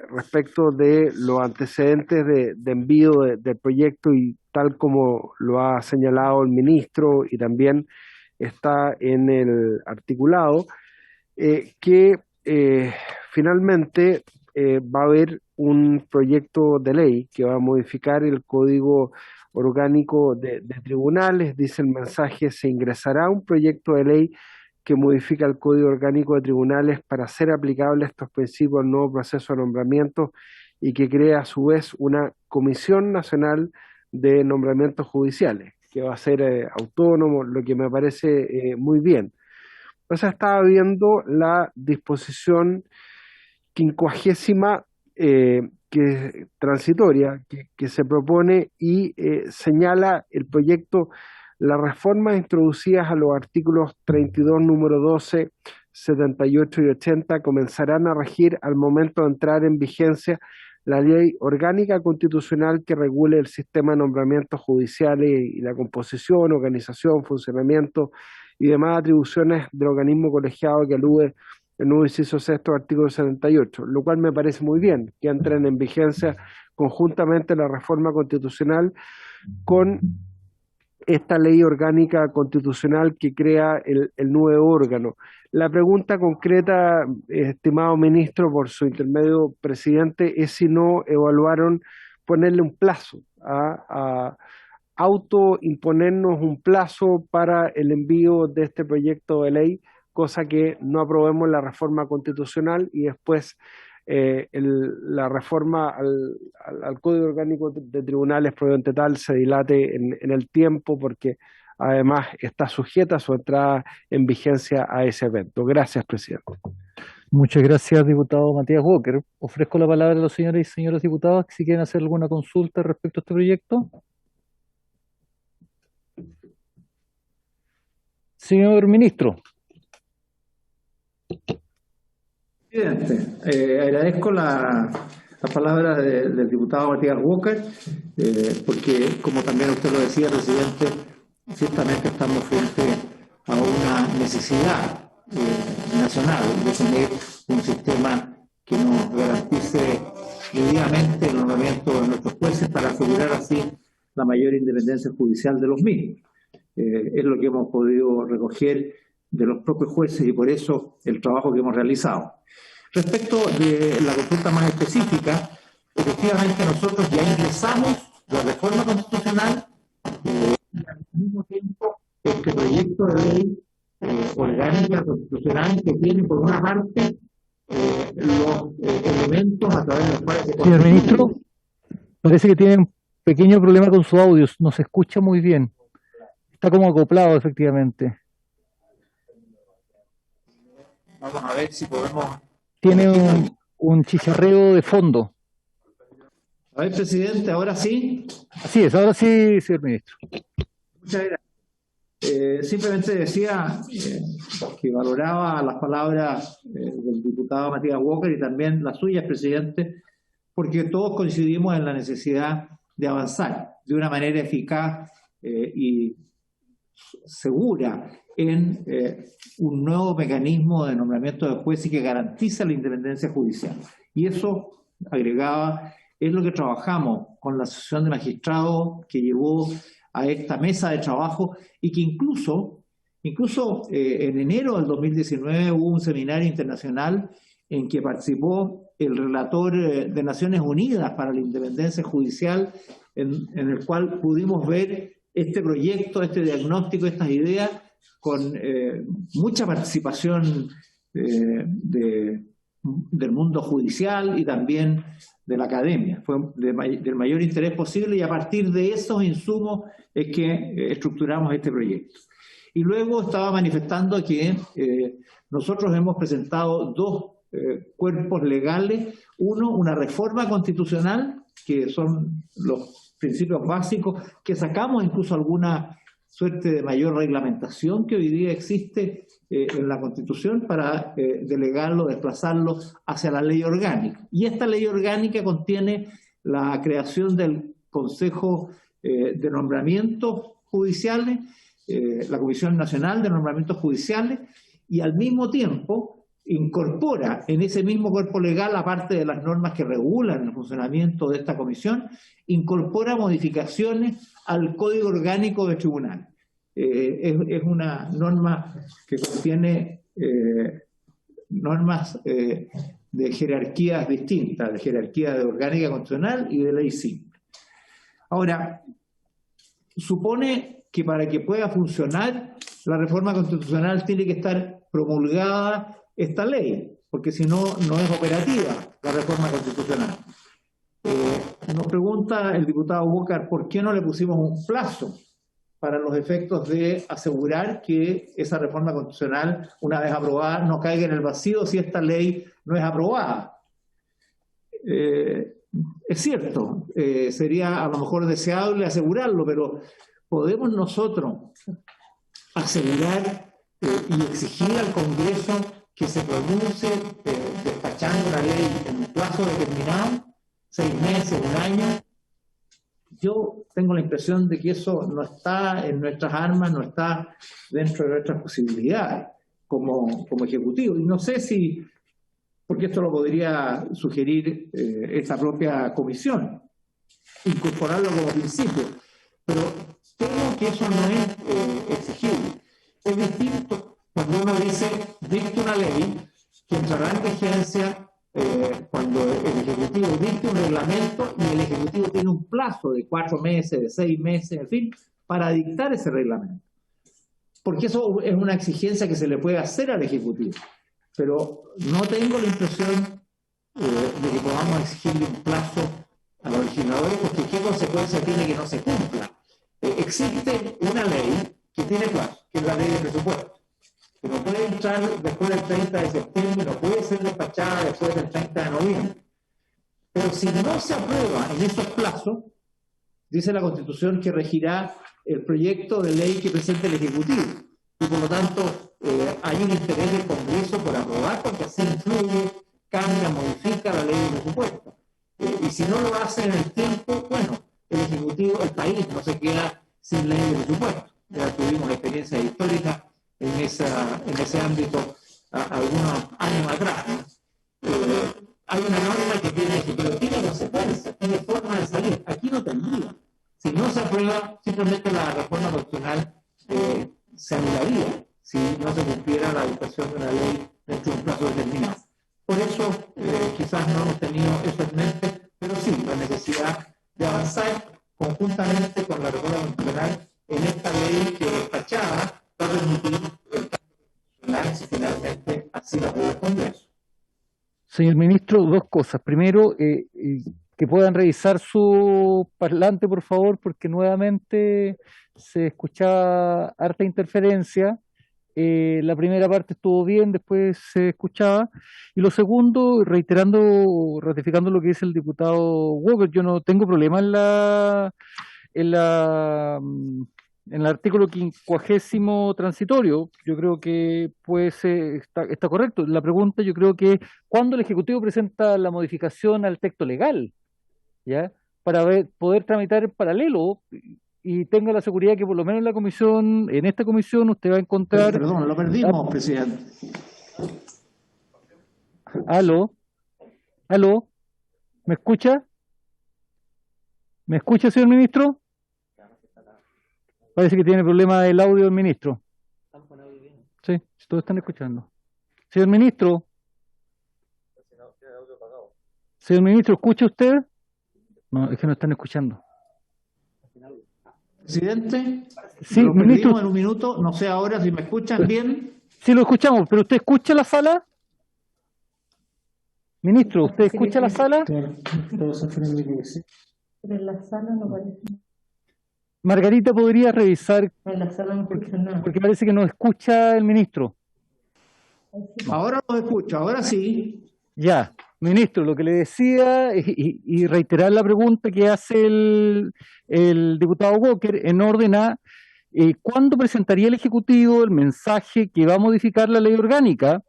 respecto de los antecedentes de envío del proyecto, y tal como lo ha señalado el ministro y también está en el articulado, que finalmente va a haber un proyecto de ley que va a modificar el Código Orgánico de Tribunales. Dice el mensaje: se ingresará un proyecto de ley que modifica el Código Orgánico de Tribunales para hacer aplicable estos principios al nuevo proceso de nombramiento y que crea a su vez una Comisión Nacional de Nombramientos Judiciales, que va a ser autónomo, lo que me parece muy bien. Entonces estaba viendo la disposición 50ª transitoria que se propone y señala el proyecto las reformas introducidas a los artículos 32, número 12, 78 y 80 comenzarán a regir al momento de entrar en vigencia la ley orgánica constitucional que regule el sistema de nombramientos judiciales y la composición, organización, funcionamiento y demás atribuciones del organismo colegiado que alude el nuevo inciso sexto artículo 78, lo cual me parece muy bien, que entren en vigencia conjuntamente la reforma constitucional con esta ley orgánica constitucional que crea el nuevo órgano. La pregunta concreta, estimado ministro, por su intermedio presidente, es si no evaluaron ponerle un plazo, a autoimponernos un plazo para el envío de este proyecto de ley, cosa que no aprobemos la reforma constitucional y después la reforma al Código Orgánico de Tribunales probablemente tal se dilate en el tiempo porque además está sujeta su entrada en vigencia a ese evento. Gracias, presidente. Muchas gracias, diputado Matías Walker. Ofrezco la palabra a los señores y señoras diputados si quieren hacer alguna consulta respecto a este proyecto. Señor ministro. Presidente, agradezco la palabra del diputado Matías Walker, porque, como también usted lo decía, presidente, ciertamente estamos frente a una necesidad nacional de tener un sistema que nos garantice debidamente el nombramiento de nuestros jueces para asegurar así la mayor independencia judicial de los mismos. Es lo que hemos podido recoger de los propios jueces y por eso el trabajo que hemos realizado. Respecto de la consulta más específica, efectivamente nosotros ya ingresamos la reforma constitucional y al mismo tiempo este proyecto de ley orgánica constitucional que tiene por una parte los elementos a través de los cuales se... Señor ministro, parece que tiene un pequeño problema con su audio, no se escucha muy bien. Está como acoplado, efectivamente. Vamos a ver si podemos... Tiene un chicharreo de fondo. A ver, presidente, ¿ahora sí? Así es, ahora sí, señor ministro. Muchas gracias. Simplemente decía que valoraba las palabras del diputado Matías Walker y también las suyas, presidente, porque todos coincidimos en la necesidad de avanzar de una manera eficaz y segura en un nuevo mecanismo de nombramiento de jueces que garantiza la independencia judicial. Y eso, agregaba, es lo que trabajamos con la Asociación de Magistrados que llevó a esta mesa de trabajo y que incluso en enero del 2019 hubo un seminario internacional en que participó el relator de Naciones Unidas para la Independencia Judicial, en el cual pudimos ver este proyecto, este diagnóstico, estas ideas, con mucha participación del mundo judicial y también de la academia. Fue del mayor interés posible y a partir de esos insumos es que estructuramos este proyecto. Y luego estaba manifestando que nosotros hemos presentado dos cuerpos legales. Uno, una reforma constitucional, que son los principios básicos, que sacamos incluso alguna suerte de mayor reglamentación que hoy día existe en la Constitución para delegarlo, desplazarlo hacia la ley orgánica. Y esta ley orgánica contiene la creación del Consejo de Nombramientos Judiciales, la Comisión Nacional de Nombramientos Judiciales, y al mismo tiempo incorpora en ese mismo cuerpo legal, aparte de las normas que regulan el funcionamiento de esta comisión, incorpora modificaciones al Código Orgánico de Tribunales. Es una norma que contiene normas de jerarquías distintas, de jerarquía de orgánica constitucional y de ley simple. Ahora, supone que para que pueda funcionar la reforma constitucional tiene que estar promulgada esta ley, porque si no, no es operativa la reforma constitucional. Nos pregunta el diputado Bócar, ¿por qué no le pusimos un plazo para los efectos de asegurar que esa reforma constitucional, una vez aprobada, no caiga en el vacío si esta ley no es aprobada? Es cierto, sería a lo mejor deseable asegurarlo, pero ¿podemos nosotros asegurar y exigir al Congreso que se pronuncie despachando la ley en un plazo determinado, 6 meses, 1 año? Yo tengo la impresión de que eso no está en nuestras armas, no está dentro de nuestras posibilidades como Ejecutivo. Y no sé si, porque esto lo podría sugerir esta propia comisión, incorporarlo como principio, pero creo que eso no es exigible. Es distinto cuando uno dice, dicta una ley que entrará en vigencia cuando el Ejecutivo dicte un reglamento y el Ejecutivo tiene un plazo de 4 meses, de 6 meses, en fin, para dictar ese reglamento. Porque eso es una exigencia que se le puede hacer al Ejecutivo. Pero no tengo la impresión de que podamos exigirle un plazo a los legisladores, porque ¿qué consecuencia tiene que no se cumpla? Existe una ley que tiene plazo, que es la ley de presupuesto, que no puede entrar después del 30 de septiembre, no puede ser despachada después del 30 de noviembre. Pero si no se aprueba en esos plazos, dice la Constitución que regirá el proyecto de ley que presente el Ejecutivo. Y por lo tanto, hay un interés del Congreso por aprobar, porque así influye, cambia, modifica la ley de presupuesto. Y si no lo hace en el tiempo, bueno, el Ejecutivo, el país no se queda sin ley de presupuesto. Ya tuvimos experiencia histórica en ese ámbito algunos años atrás, ¿no? Hay una norma que tiene consecuencias, tiene forma de salir. Aquí no tendría. Si no se aprueba, simplemente la reforma constitucional se anularía si no se cumpliera la dictación de una ley dentro de un plazo determinado. Por eso, quizás no hemos tenido eso en mente, pero sí la necesidad de avanzar conjuntamente con la reforma constitucional en esta ley que despachada va a permitir el cambio constitucional si finalmente así lo aprueba el Congreso. Señor ministro, 2 cosas. Primero, que puedan revisar su parlante, por favor, porque nuevamente se escuchaba harta interferencia. La primera parte estuvo bien, después se escuchaba. Y lo segundo, ratificando lo que dice el diputado Walker, yo no tengo problema en el artículo 50 transitorio. Yo creo que pues está correcto. La pregunta yo creo que ¿cuándo el Ejecutivo presenta la modificación al texto legal? ¿Ya? Para poder tramitar en paralelo y tenga la seguridad que por lo menos en esta comisión usted va a encontrar... Perdón, lo perdimos, presidente. ¿Aló? ¿Me escucha? ¿Me escucha, señor ministro? Parece que tiene problema del audio del ministro. Sí, todos están escuchando. Señor ministro. Señor ministro, ¿escucha usted? No, es que no están escuchando. Presidente, sí, lo ministro, perdimos en un minuto, no sé ahora si me escuchan bien. Sí, lo escuchamos, pero ¿usted escucha la sala? Ministro, ¿usted escucha la sala? Pero en la sala no parece. Margarita, ¿podría revisar? En la sala no escucha nada. Porque parece que no escucha el ministro. Ahora lo escucho, ahora sí. Ya, ministro, lo que le decía y reiterar la pregunta que hace el diputado Walker en orden a ¿cuándo presentaría el Ejecutivo el mensaje que va a modificar la ley orgánica?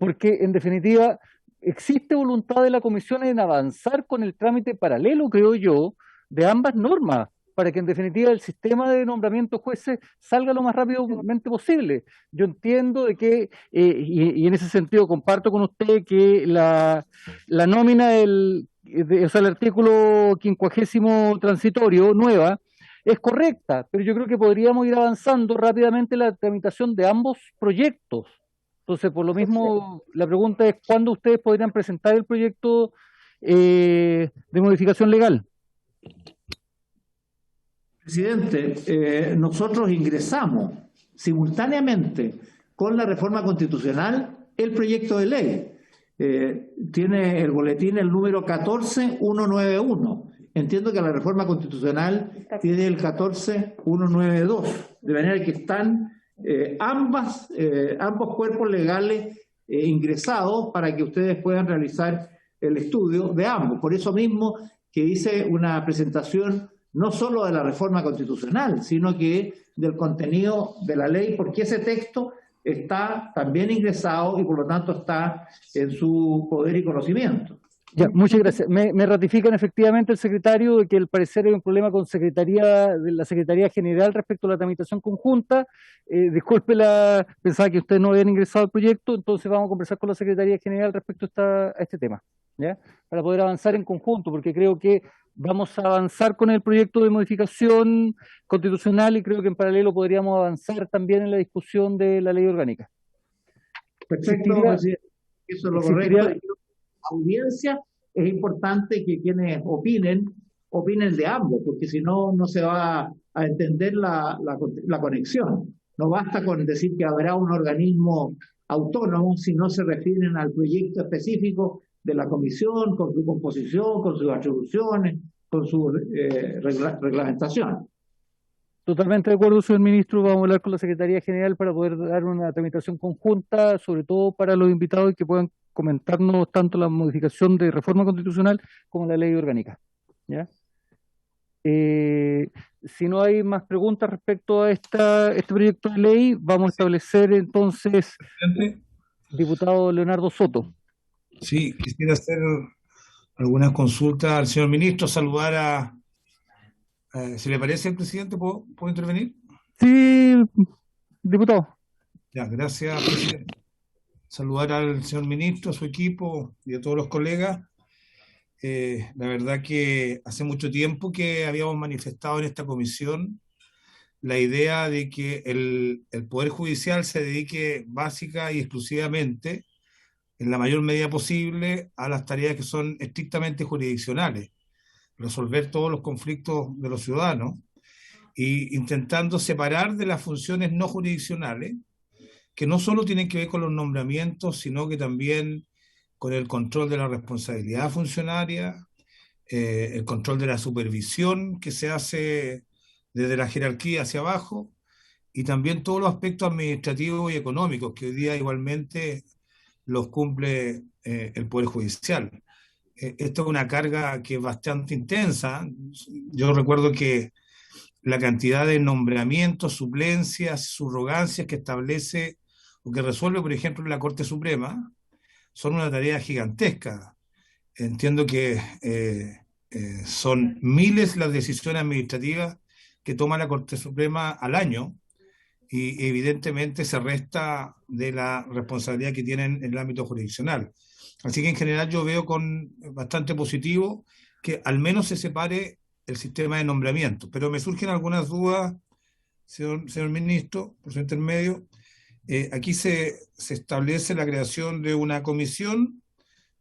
Porque en definitiva existe voluntad de la Comisión en avanzar con el trámite paralelo, creo yo, de ambas normas, para que en definitiva el sistema de nombramiento jueces salga lo más rápidamente posible. Yo entiendo de que, y en ese sentido comparto con usted que la nómina el artículo 50 transitorio nueva es correcta, pero yo creo que podríamos ir avanzando rápidamente la tramitación de ambos proyectos. Entonces, por lo mismo, la pregunta es ¿cuándo ustedes podrían presentar el proyecto de modificación legal? Presidente, nosotros ingresamos simultáneamente con la reforma constitucional el proyecto de ley. Tiene el boletín el número 14191. Entiendo que la reforma constitucional tiene el 14192, de manera que están ambos cuerpos legales ingresados para que ustedes puedan realizar el estudio de ambos. Por eso mismo que hice una presentación no solo de la reforma constitucional, sino que del contenido de la ley, porque ese texto está también ingresado y por lo tanto está en su poder y conocimiento. Ya, muchas gracias. Me ratifican efectivamente el secretario de que al parecer hay un problema con la Secretaría General respecto a la tramitación conjunta. Disculpe, pensaba que ustedes no habían ingresado al proyecto, entonces vamos a conversar con la Secretaría General respecto a este tema, ¿ya? Para poder avanzar en conjunto, porque creo que vamos a avanzar con el proyecto de modificación constitucional y creo que en paralelo podríamos avanzar también en la discusión de la ley orgánica. Perfecto, presidente. Eso es lo correcto. Audiencia, es importante que quienes opinen de ambos, porque si no, no se va a entender la conexión. No basta con decir que habrá un organismo autónomo si no se refieren al proyecto específico de la comisión, con su composición, con sus atribuciones, con su reglamentación. Totalmente de acuerdo, señor ministro. Vamos a hablar con la Secretaría General para poder dar una tramitación conjunta, sobre todo para los invitados que puedan comentarnos tanto la modificación de reforma constitucional como la ley orgánica, ¿ya? Si no hay más preguntas respecto a este proyecto de ley, vamos a establecer entonces, Presidente. Diputado Leonardo Soto. Sí, quisiera hacer algunas consultas al señor ministro, saludar si le parece, presidente, ¿puedo intervenir? Sí, diputado. Ya, gracias, presidente. Saludar al señor ministro, a su equipo y a todos los colegas. La verdad que hace mucho tiempo que habíamos manifestado en esta comisión la idea de que el Poder Judicial se dedique básica y exclusivamente, en la mayor medida posible, a las tareas que son estrictamente jurisdiccionales, resolver todos los conflictos de los ciudadanos y intentando separar de las funciones no jurisdiccionales, que no solo tienen que ver con los nombramientos, sino que también con el control de la responsabilidad funcionaria, el control de la supervisión que se hace desde la jerarquía hacia abajo, y también todos los aspectos administrativos y económicos que hoy día igualmente los cumple el Poder Judicial. Esto es una carga que es bastante intensa. Yo recuerdo que la cantidad de nombramientos, suplencias, subrogancias que establece o que resuelve, por ejemplo, la Corte Suprema, son una tarea gigantesca. Entiendo que son miles las decisiones administrativas que toma la Corte Suprema al año y evidentemente se resta de la responsabilidad que tienen en el ámbito jurisdiccional. Así que en general yo veo con bastante positivo que al menos se separe el sistema de nombramiento. Pero me surgen algunas dudas, señor ministro, por su intermedio. Aquí se establece la creación de una comisión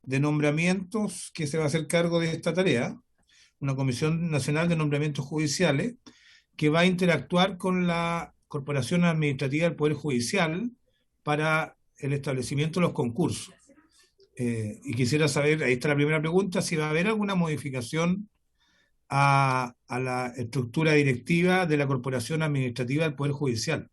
de nombramientos que se va a hacer cargo de esta tarea, una Comisión Nacional de Nombramientos Judiciales, que va a interactuar con la Corporación Administrativa del Poder Judicial para el establecimiento de los concursos. Y quisiera saber, ahí está la primera pregunta, si va a haber alguna modificación a la estructura directiva de la Corporación Administrativa del Poder Judicial.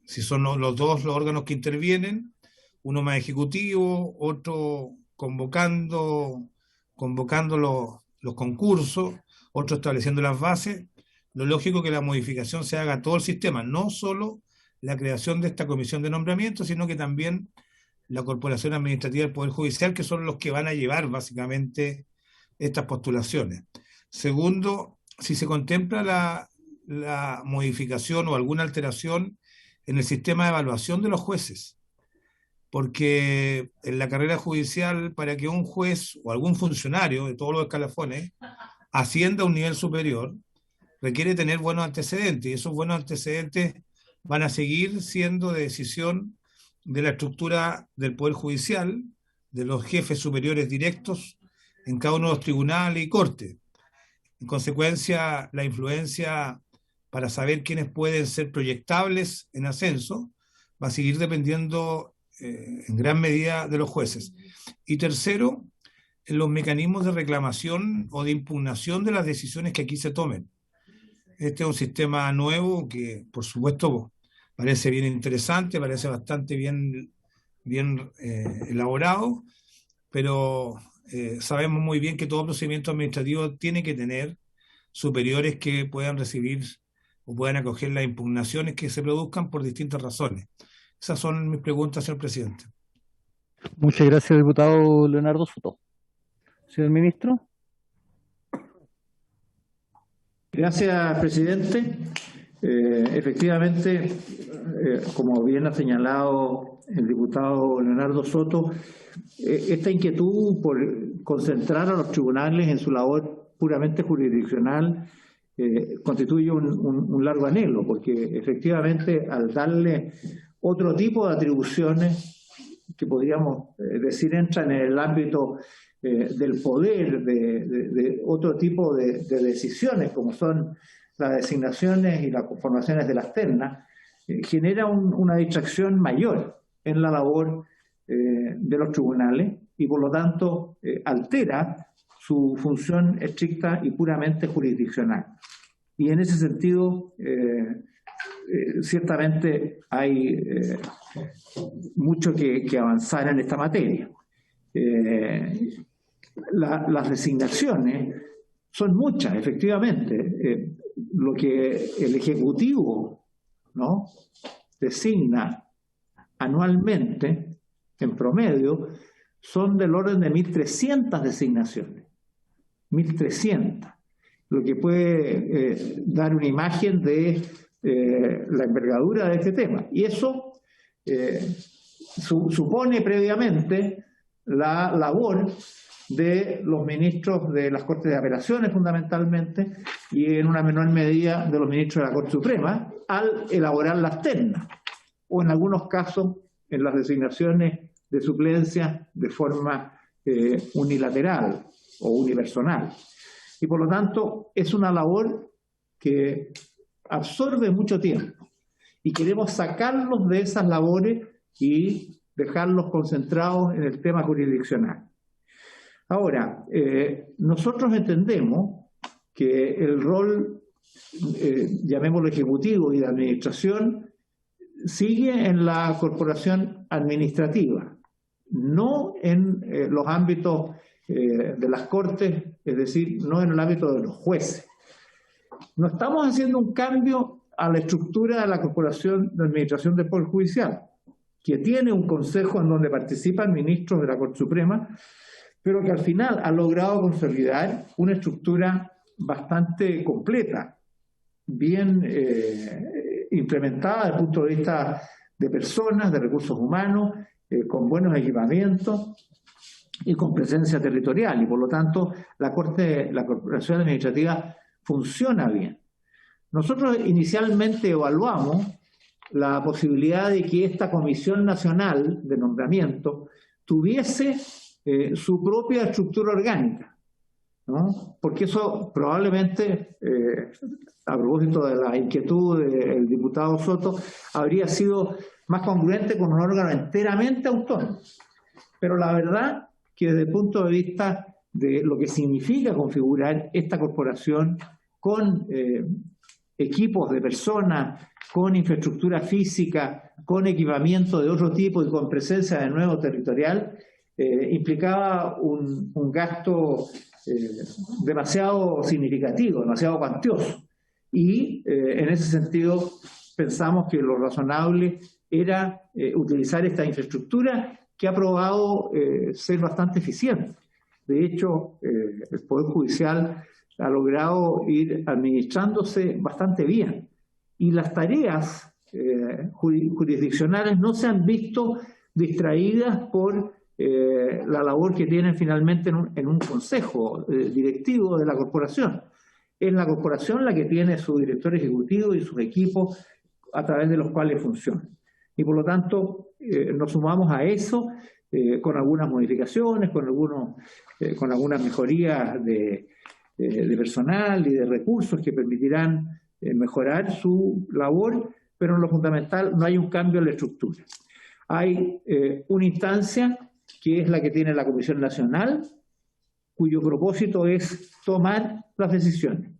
Si son los dos los órganos que intervienen, uno más ejecutivo, otro convocando los concursos, otro estableciendo las bases. Lo lógico es que la modificación se haga a todo el sistema, no solo la creación de esta comisión de nombramiento, sino que también la Corporación Administrativa del Poder Judicial, que son los que van a llevar básicamente estas postulaciones. Segundo, si se contempla la modificación o alguna alteración en el sistema de evaluación de los jueces, porque en la carrera judicial, para que un juez o algún funcionario de todos los escalafones ascienda a un nivel superior, requiere tener buenos antecedentes, y esos buenos antecedentes van a seguir siendo de decisión de la estructura del Poder Judicial, de los jefes superiores directos en cada uno de los tribunales y cortes. En consecuencia, la influencia para saber quiénes pueden ser proyectables en ascenso, va a seguir dependiendo en gran medida de los jueces. Y tercero, en los mecanismos de reclamación o de impugnación de las decisiones que aquí se tomen. Este es un sistema nuevo que, por supuesto, parece bien interesante, parece bastante bien elaborado, pero sabemos muy bien que todo procedimiento administrativo tiene que tener superiores que puedan recibir o puedan acoger las impugnaciones que se produzcan por distintas razones. Esas son mis preguntas, señor presidente. Muchas gracias, diputado Leonardo Soto. Señor ministro. Gracias, presidente. Efectivamente, como bien ha señalado el diputado Leonardo Soto, esta inquietud por concentrar a los tribunales en su labor puramente jurisdiccional constituye un largo anhelo, porque efectivamente al darle otro tipo de atribuciones que podríamos decir entran en el ámbito del poder, de otro tipo de decisiones, como son las designaciones y las conformaciones de las ternas, genera una distracción mayor en la labor de los tribunales y por lo tanto altera su función estricta y puramente jurisdiccional. Y en ese sentido, ciertamente hay mucho que avanzar en esta materia. Las designaciones son muchas, efectivamente. Lo que el Ejecutivo, ¿no?, designa anualmente, en promedio, son del orden de 1.300 designaciones. 1.300. Lo que puede dar una imagen de la envergadura de este tema. Y eso supone previamente la labor de los ministros de las Cortes de Apelaciones fundamentalmente y en una menor medida de los ministros de la Corte Suprema al elaborar las ternas o en algunos casos en las designaciones de suplencia de forma unilateral o unipersonal. Y por lo tanto es una labor que absorbe mucho tiempo y queremos sacarlos de esas labores y dejarlos concentrados en el tema jurisdiccional. Ahora, nosotros entendemos que el rol, llamémoslo ejecutivo y de administración, sigue en la corporación administrativa, no en los ámbitos de las Cortes, es decir, no en el ámbito de los jueces. No estamos haciendo un cambio a la estructura de la Corporación de Administración del Poder Judicial, que tiene un consejo en donde participan ministros de la Corte Suprema, pero que al final ha logrado consolidar una estructura bastante completa, bien implementada desde el punto de vista de personas, de recursos humanos, con buenos equipamientos y con presencia territorial. Y por lo tanto, la Corporación Administrativa funciona bien. Nosotros inicialmente evaluamos la posibilidad de que esta Comisión Nacional de Nombramiento tuviese su propia estructura orgánica, ¿no? Porque eso probablemente, a propósito de la inquietud del diputado Soto, habría sido más congruente con un órgano enteramente autónomo. Pero la verdad que desde el punto de vista de lo que significa configurar esta corporación con equipos de personas, con infraestructura física, con equipamiento de otro tipo y con presencia de nuevo territorial, implicaba un gasto demasiado significativo, demasiado cuantioso. Y en ese sentido pensamos que lo razonable era utilizar esta infraestructura que ha probado ser bastante eficiente. De hecho, el Poder Judicial ha logrado ir administrándose bastante bien. Y las tareas jurisdiccionales no se han visto distraídas por la labor que tienen finalmente en un consejo directivo de la corporación. Es la corporación la que tiene su director ejecutivo y sus equipos a través de los cuales funcionan. Y por lo tanto, nos sumamos a eso con algunas modificaciones, con algunas mejorías de personal y de recursos que permitirán mejorar su labor, pero en lo fundamental no hay un cambio en la estructura. Hay una instancia que es la que tiene la Comisión Nacional, cuyo propósito es tomar las decisiones.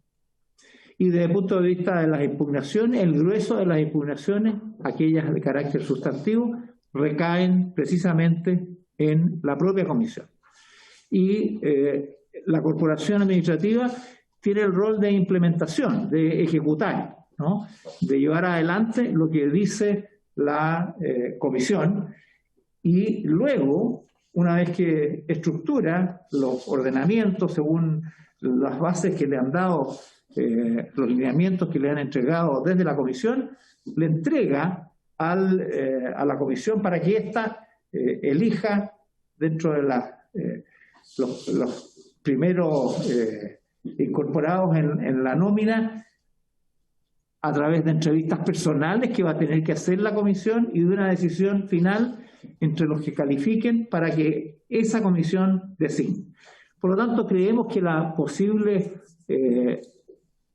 Y desde el punto de vista de las impugnaciones, el grueso de las impugnaciones, aquellas de carácter sustantivo, recaen precisamente en la propia comisión. Y la corporación administrativa tiene el rol de implementación, de ejecutar, ¿no? De llevar adelante lo que dice la comisión, y luego, una vez que estructura los ordenamientos según las bases que le han dado, los lineamientos que le han entregado desde la comisión, le entrega a la comisión para que ésta elija dentro de los primeros incorporados en la nómina, a través de entrevistas personales que va a tener que hacer la comisión y de una decisión final entre los que califiquen para que esa comisión designe. Por lo tanto, creemos que la posible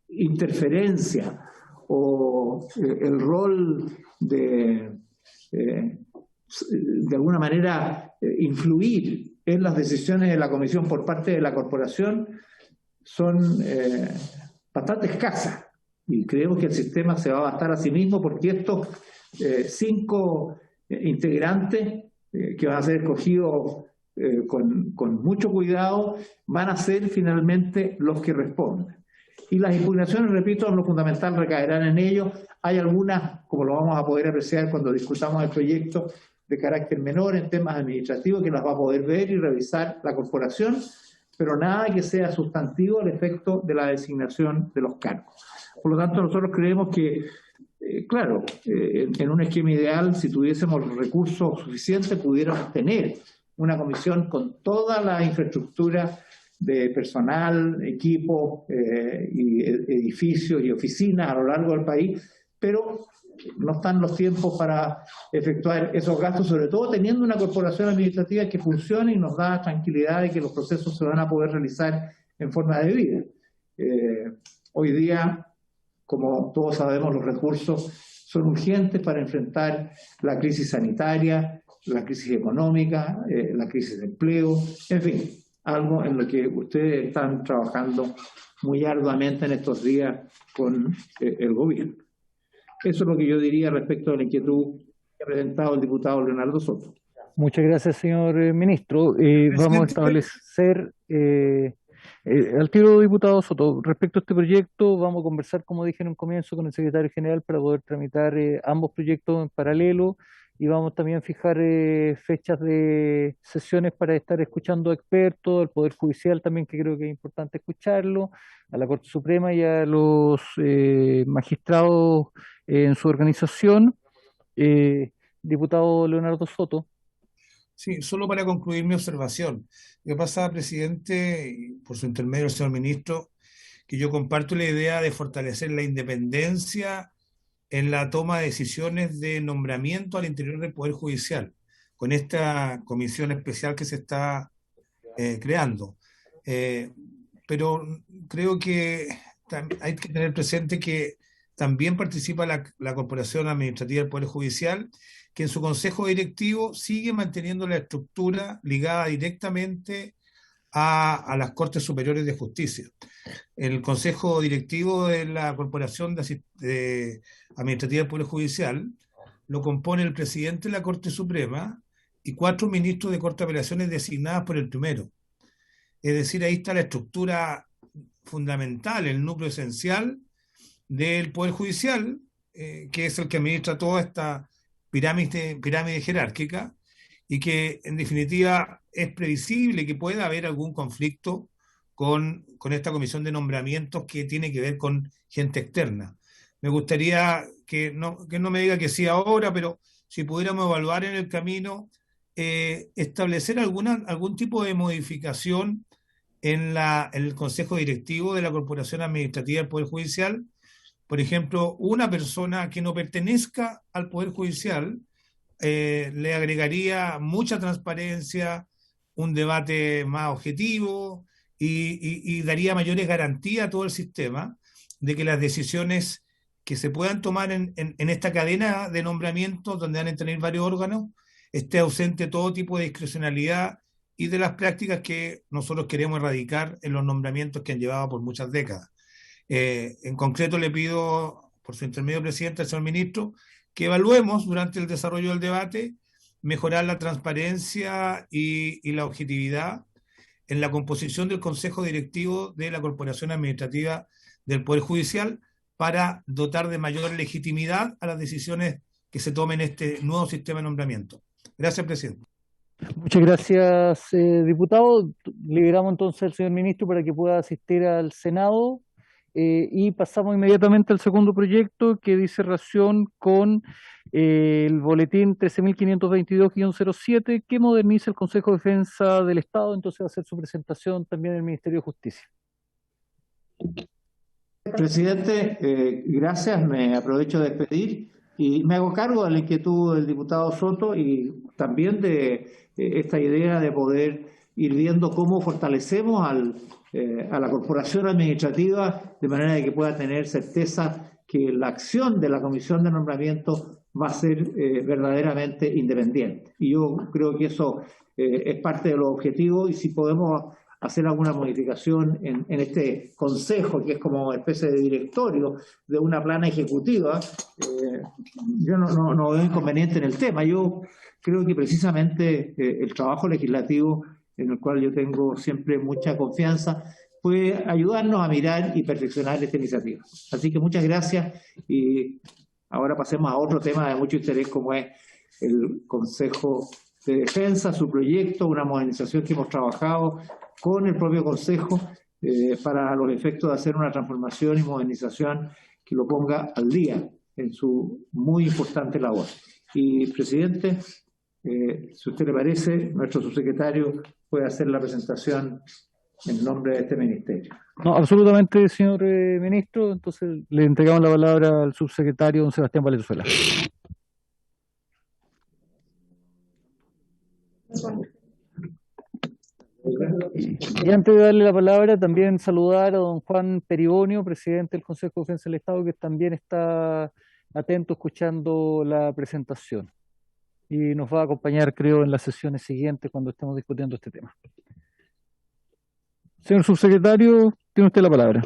interferencia o el rol de alguna manera influir en las decisiones de la comisión por parte de la corporación son bastante escasas. Y creemos que el sistema se va a bastar a sí mismo, porque estos 5 integrantes que van a ser escogidos con mucho cuidado van a ser finalmente los que respondan. Y las impugnaciones, repito, en lo fundamental recaerán en ellos. Hay algunas, como lo vamos a poder apreciar cuando discutamos el proyecto, de carácter menor en temas administrativos, que las va a poder ver y revisar la corporación, pero nada que sea sustantivo al efecto de la designación de los cargos. Por lo tanto, nosotros creemos que, claro, en un esquema ideal, si tuviésemos los recursos suficientes, pudiéramos tener una comisión con toda la infraestructura de personal, equipo, y edificios y oficinas a lo largo del país, pero no están los tiempos para efectuar esos gastos, sobre todo teniendo una corporación administrativa que funcione y nos da tranquilidad de que los procesos se van a poder realizar en forma debida. Hoy día, como todos sabemos, los recursos son urgentes para enfrentar la crisis sanitaria, la crisis económica, la crisis de empleo, en fin, algo en lo que ustedes están trabajando muy arduamente en estos días con el gobierno. Eso es lo que yo diría respecto a la inquietud que ha presentado el diputado Leonardo Soto. Muchas gracias, señor ministro. Vamos a establecer al tiro, diputado Soto, respecto a este proyecto, vamos a conversar, como dije en un comienzo, con el secretario general para poder tramitar ambos proyectos en paralelo, y vamos también a fijar fechas de sesiones para estar escuchando expertos, al Poder Judicial también, que creo que es importante escucharlo, a la Corte Suprema y a los magistrados en su organización. Diputado Leonardo Soto. Sí, solo para concluir mi observación. Lo que pasa, presidente, y por su intermedio, el señor ministro, que yo comparto la idea de fortalecer la independencia en la toma de decisiones de nombramiento al interior del Poder Judicial, con esta comisión especial que se está creando. Pero creo que hay que tener presente que también participa la Corporación Administrativa del Poder Judicial, que en su consejo directivo sigue manteniendo la estructura ligada directamente a las Cortes Superiores de Justicia. El consejo directivo de la Corporación Administrativa del Poder Judicial lo compone el presidente de la Corte Suprema y 4 ministros de Corte de Apelaciones designados por el primero. Es decir, ahí está la estructura fundamental, el núcleo esencial del Poder Judicial, que es el que administra toda esta pirámide jerárquica, y que en definitiva es previsible que pueda haber algún conflicto con esta comisión de nombramientos que tiene que ver con gente externa. Me gustaría que no me diga que sí ahora, pero si pudiéramos evaluar en el camino, establecer algún tipo de modificación en el Consejo Directivo de la Corporación Administrativa del Poder Judicial. Por ejemplo, una persona que no pertenezca al Poder Judicial le agregaría mucha transparencia, un debate más objetivo y daría mayores garantías a todo el sistema, de que las decisiones que se puedan tomar en esta cadena de nombramientos, donde van a tener varios órganos, esté ausente todo tipo de discrecionalidad y de las prácticas que nosotros queremos erradicar en los nombramientos que han llevado por muchas décadas. En concreto le pido, por su intermedio, presidente, al señor ministro, que evaluemos durante el desarrollo del debate mejorar la transparencia y la objetividad en la composición del Consejo Directivo de la Corporación Administrativa del Poder Judicial para dotar de mayor legitimidad a las decisiones que se tomen en este nuevo sistema de nombramiento. Gracias, presidente. Muchas gracias, diputado. Liberamos entonces al señor ministro para que pueda asistir al Senado y pasamos inmediatamente al segundo proyecto que dice relación con el boletín 13.522-07 que moderniza el Consejo de Defensa del Estado. Entonces va a hacer su presentación también el Ministerio de Justicia. Presidente, gracias. Me aprovecho de despedir y me hago cargo de la inquietud del diputado Soto y también de esta idea de poder ir viendo cómo fortalecemos a la corporación administrativa de manera de que pueda tener certeza que la acción de la comisión de nombramiento va a ser verdaderamente independiente. Y yo creo que eso es parte de los objetivos y si podemos hacer alguna modificación en este consejo, que es como una especie de directorio de una plana ejecutiva, yo no veo inconveniente en el tema. Yo creo que precisamente el trabajo legislativo, en el cual yo tengo siempre mucha confianza, puede ayudarnos a mirar y perfeccionar esta iniciativa. Así que muchas gracias y ahora pasemos a otro tema de mucho interés como es el Consejo de Defensa, su proyecto, una modernización que hemos trabajado con el propio Consejo para los efectos de hacer una transformación y modernización que lo ponga al día en su muy importante labor. Y, presidente, si a usted le parece, nuestro subsecretario puede hacer la presentación en nombre de este ministerio. No, absolutamente, señor ministro. Entonces le entregamos la palabra al subsecretario don Sebastián Valenzuela. Y antes de darle la palabra, también saludar a don Juan Peribonio, presidente del Consejo de Defensa del Estado, que también está atento escuchando la presentación. Y nos va a acompañar, creo, en las sesiones siguientes cuando estemos discutiendo este tema. Señor subsecretario, tiene usted la palabra.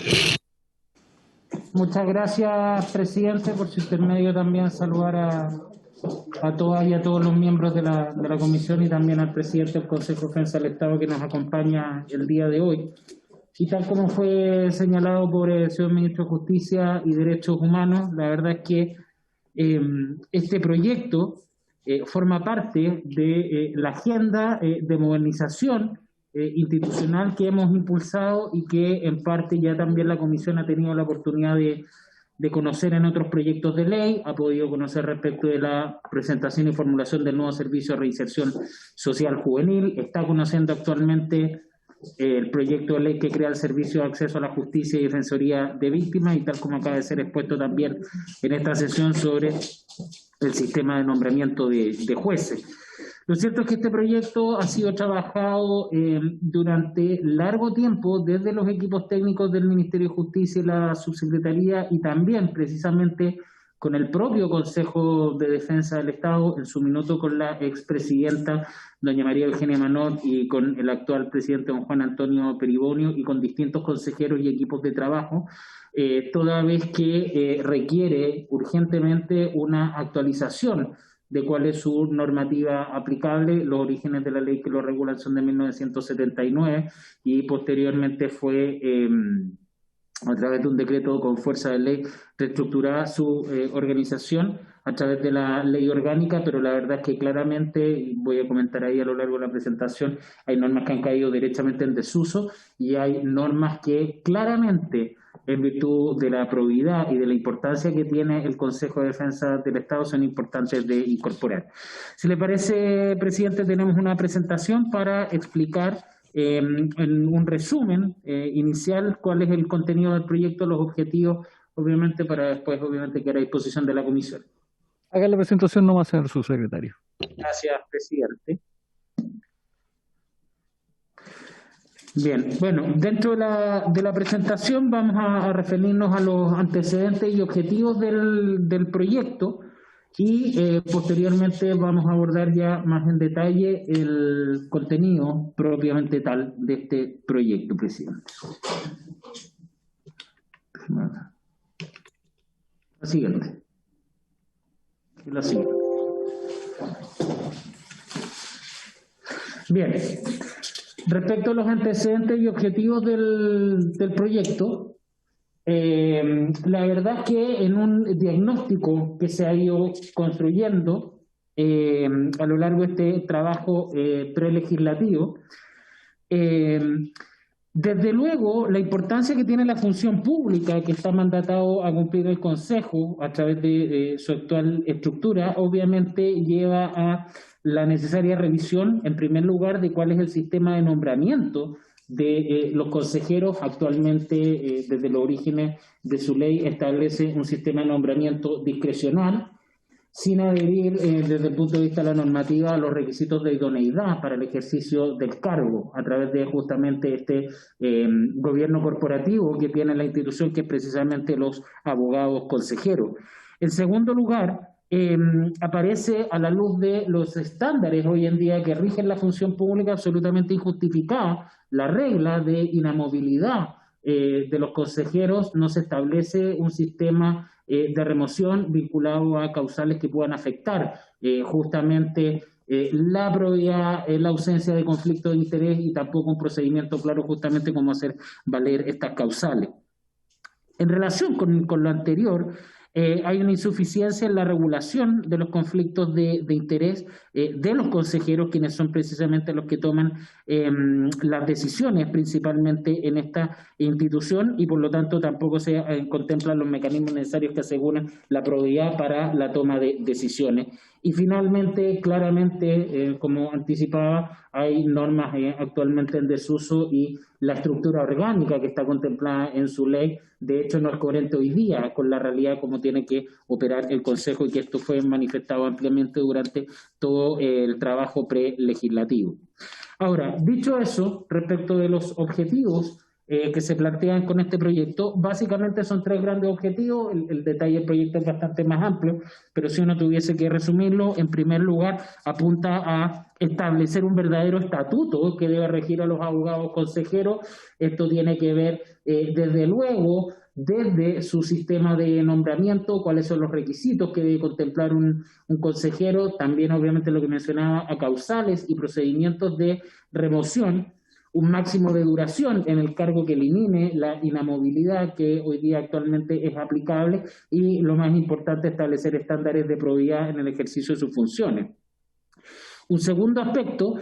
Muchas gracias, presidente. Por su intermedio también saludar a todas y a todos los miembros de la comisión y también al presidente del Consejo de Defensa del Estado que nos acompaña el día de hoy. Y tal como fue señalado por el señor ministro de Justicia y Derechos Humanos, la verdad es que este proyecto forma parte de la agenda de modernización institucional que hemos impulsado y que en parte ya también la comisión ha tenido la oportunidad de conocer en otros proyectos de ley, ha podido conocer respecto de la presentación y formulación del nuevo servicio de reinserción social juvenil, está conociendo actualmente el proyecto de ley que crea el servicio de acceso a la justicia y defensoría de víctimas y tal como acaba de ser expuesto también en esta sesión sobre el sistema de nombramiento de jueces. Lo cierto es que este proyecto ha sido trabajado durante largo tiempo desde los equipos técnicos del Ministerio de Justicia y la Subsecretaría y también precisamente con el propio Consejo de Defensa del Estado, en su minuto con la expresidenta doña María Eugenia Manot y con el actual presidente don Juan Antonio Peribonio y con distintos consejeros y equipos de trabajo, toda vez que requiere urgentemente una actualización de cuál es su normativa aplicable. Los orígenes de la ley que lo regulan son de 1979 y posteriormente fue, a través de un decreto con fuerza de ley, reestructurada su organización a través de la ley orgánica, pero la verdad es que claramente, y voy a comentar ahí a lo largo de la presentación, hay normas que han caído derechamente en desuso y hay normas que claramente, en virtud de la probidad y de la importancia que tiene el Consejo de Defensa del Estado, son importantes de incorporar. Si le parece, presidente, tenemos una presentación para explicar en un resumen inicial cuál es el contenido del proyecto, los objetivos, obviamente, para después, obviamente, quedar a disposición de la comisión. Haga la presentación nomás, señor subsecretario. Gracias, presidente. Bien, bueno, dentro de la presentación vamos a referirnos a los antecedentes y objetivos del proyecto y posteriormente vamos a abordar ya más en detalle el contenido propiamente tal de este proyecto, presidente. La siguiente. La siguiente. Bien. Respecto a los antecedentes y objetivos del proyecto, la verdad es que en un diagnóstico que se ha ido construyendo a lo largo de este trabajo prelegislativo, desde luego, la importancia que tiene la función pública que está mandatado a cumplir el Consejo a través de su actual estructura, obviamente lleva a la necesaria revisión, en primer lugar, de cuál es el sistema de nombramiento de los consejeros. Actualmente, desde los orígenes de su ley, establece un sistema de nombramiento discrecional, sin adherir desde el punto de vista de la normativa a los requisitos de idoneidad para el ejercicio del cargo a través de justamente este gobierno corporativo que tiene la institución, que es precisamente los abogados consejeros. En segundo lugar, aparece a la luz de los estándares hoy en día que rigen la función pública absolutamente injustificada la regla de inamovilidad de los consejeros. No se establece un sistema de remoción vinculado a causales que puedan afectar justamente la probidad, la ausencia de conflicto de interés, y tampoco un procedimiento claro justamente cómo hacer valer estas causales. En relación con lo anterior, hay una insuficiencia en la regulación de los conflictos de interés de los consejeros, quienes son precisamente los que toman las decisiones principalmente en esta institución, y por lo tanto tampoco se contemplan los mecanismos necesarios que aseguren la probidad para la toma de decisiones. Y finalmente, claramente, como anticipaba, hay normas actualmente en desuso, y la estructura orgánica que está contemplada en su ley, de hecho, no es coherente hoy día con la realidad como tiene que operar el Consejo, y que esto fue manifestado ampliamente durante todo el trabajo prelegislativo. Ahora, dicho eso, respecto de los objetivos que se plantean con este proyecto, básicamente son tres grandes objetivos. El detalle del proyecto es bastante más amplio, pero si uno tuviese que resumirlo, en primer lugar, apunta a establecer un verdadero estatuto que debe regir a los abogados consejeros. Esto tiene que ver, desde luego, desde su sistema de nombramiento, cuáles son los requisitos que debe contemplar un consejero, también obviamente lo que mencionaba, a causales y procedimientos de remoción, un máximo de duración en el cargo que elimine la inamovilidad que hoy día actualmente es aplicable, y lo más importante, establecer estándares de probidad en el ejercicio de sus funciones. Un segundo aspecto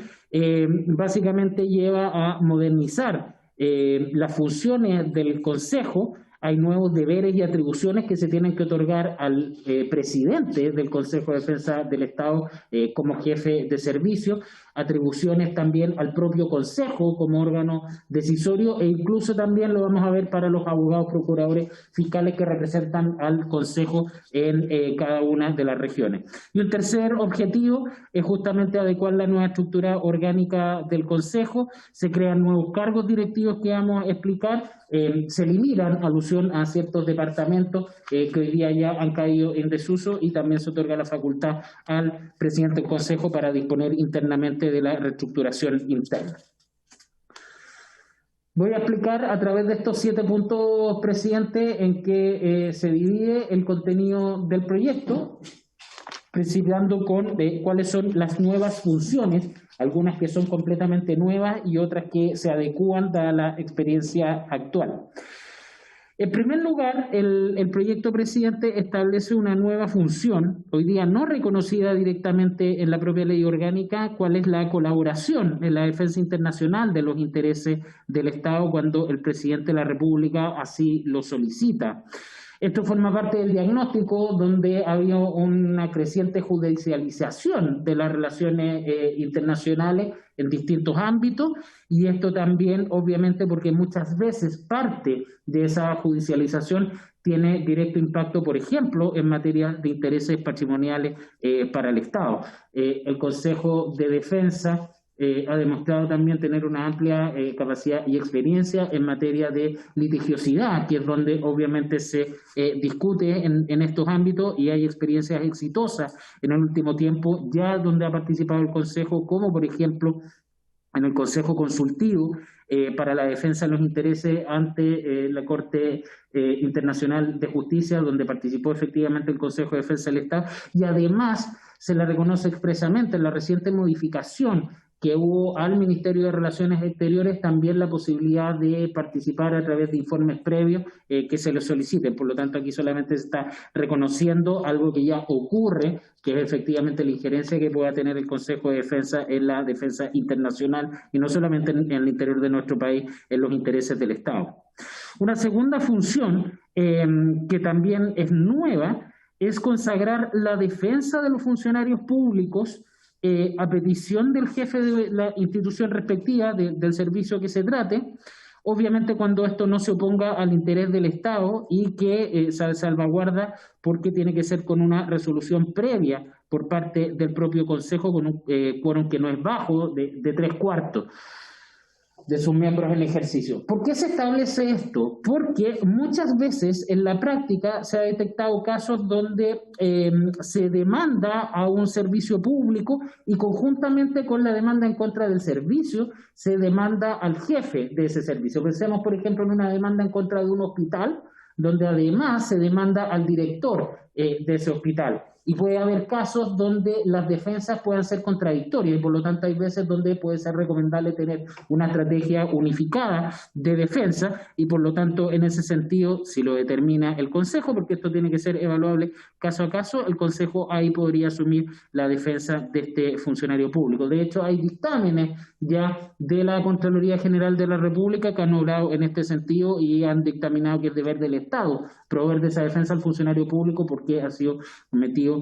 básicamente lleva a modernizar las funciones del Consejo. Hay nuevos deberes y atribuciones que se tienen que otorgar al presidente del Consejo de Defensa del Estado como jefe de servicio, atribuciones también al propio Consejo como órgano decisorio, e incluso también lo vamos a ver para los abogados procuradores fiscales que representan al Consejo en cada una de las regiones. Y un tercer objetivo es justamente adecuar la nueva estructura orgánica del Consejo. Se crean nuevos cargos directivos que vamos a explicar, se eliminan alusión a ciertos departamentos que hoy día ya han caído en desuso, y también se otorga la facultad al presidente del Consejo para disponer internamente de la reestructuración interna. Voy a explicar a través de estos 7 puntos, presidente, en que se divide el contenido del proyecto, principiando con cuáles son las nuevas funciones, algunas que son completamente nuevas y otras que se adecúan a la experiencia actual. En primer lugar, el proyecto, presidente, establece una nueva función, hoy día no reconocida directamente en la propia ley orgánica, cuál es la colaboración en la defensa internacional de los intereses del Estado cuando el presidente de la República así lo solicita. Esto forma parte del diagnóstico, donde había una creciente judicialización de las relaciones internacionales en distintos ámbitos, y esto también, obviamente, porque muchas veces parte de esa judicialización tiene directo impacto, por ejemplo, en materia de intereses patrimoniales para el Estado. El Consejo de Defensa ha demostrado también tener una amplia capacidad y experiencia en materia de litigiosidad, que es donde obviamente se discute en estos ámbitos, y hay experiencias exitosas en el último tiempo ya donde ha participado el Consejo, como por ejemplo en el Consejo Consultivo para la defensa de los intereses ante la Corte Internacional de Justicia, donde participó efectivamente el Consejo de Defensa del Estado, y además se le reconoce expresamente en la reciente modificación que hubo al Ministerio de Relaciones Exteriores también la posibilidad de participar a través de informes previos que se le soliciten. Por lo tanto, aquí solamente se está reconociendo algo que ya ocurre, que es efectivamente la injerencia que pueda tener el Consejo de Defensa en la defensa internacional, y no solamente en el interior de nuestro país, en los intereses del Estado. Una segunda función que también es nueva es consagrar la defensa de los funcionarios públicos a petición del jefe de la institución respectiva del servicio que se trate, obviamente cuando esto no se oponga al interés del Estado y que se salvaguarda, porque tiene que ser con una resolución previa por parte del propio Consejo, con un quórum que no es bajo de 3/4 de sus miembros en el ejercicio. ¿Por qué se establece esto? Porque muchas veces en la práctica se ha detectado casos donde se demanda a un servicio público y conjuntamente con la demanda en contra del servicio se demanda al jefe de ese servicio. Pensemos, por ejemplo, en una demanda en contra de un hospital, donde además se demanda al director de ese hospital. Y puede haber casos donde las defensas puedan ser contradictorias y por lo tanto hay veces donde puede ser recomendable tener una estrategia unificada de defensa y por lo tanto en ese sentido, si lo determina el Consejo, porque esto tiene que ser evaluable caso a caso, el Consejo ahí podría asumir la defensa de este funcionario público. De hecho, hay dictámenes ya de la Contraloría General de la República que han obrado en este sentido y han dictaminado que es deber del Estado proveer de esa defensa al funcionario público porque ha sido cometido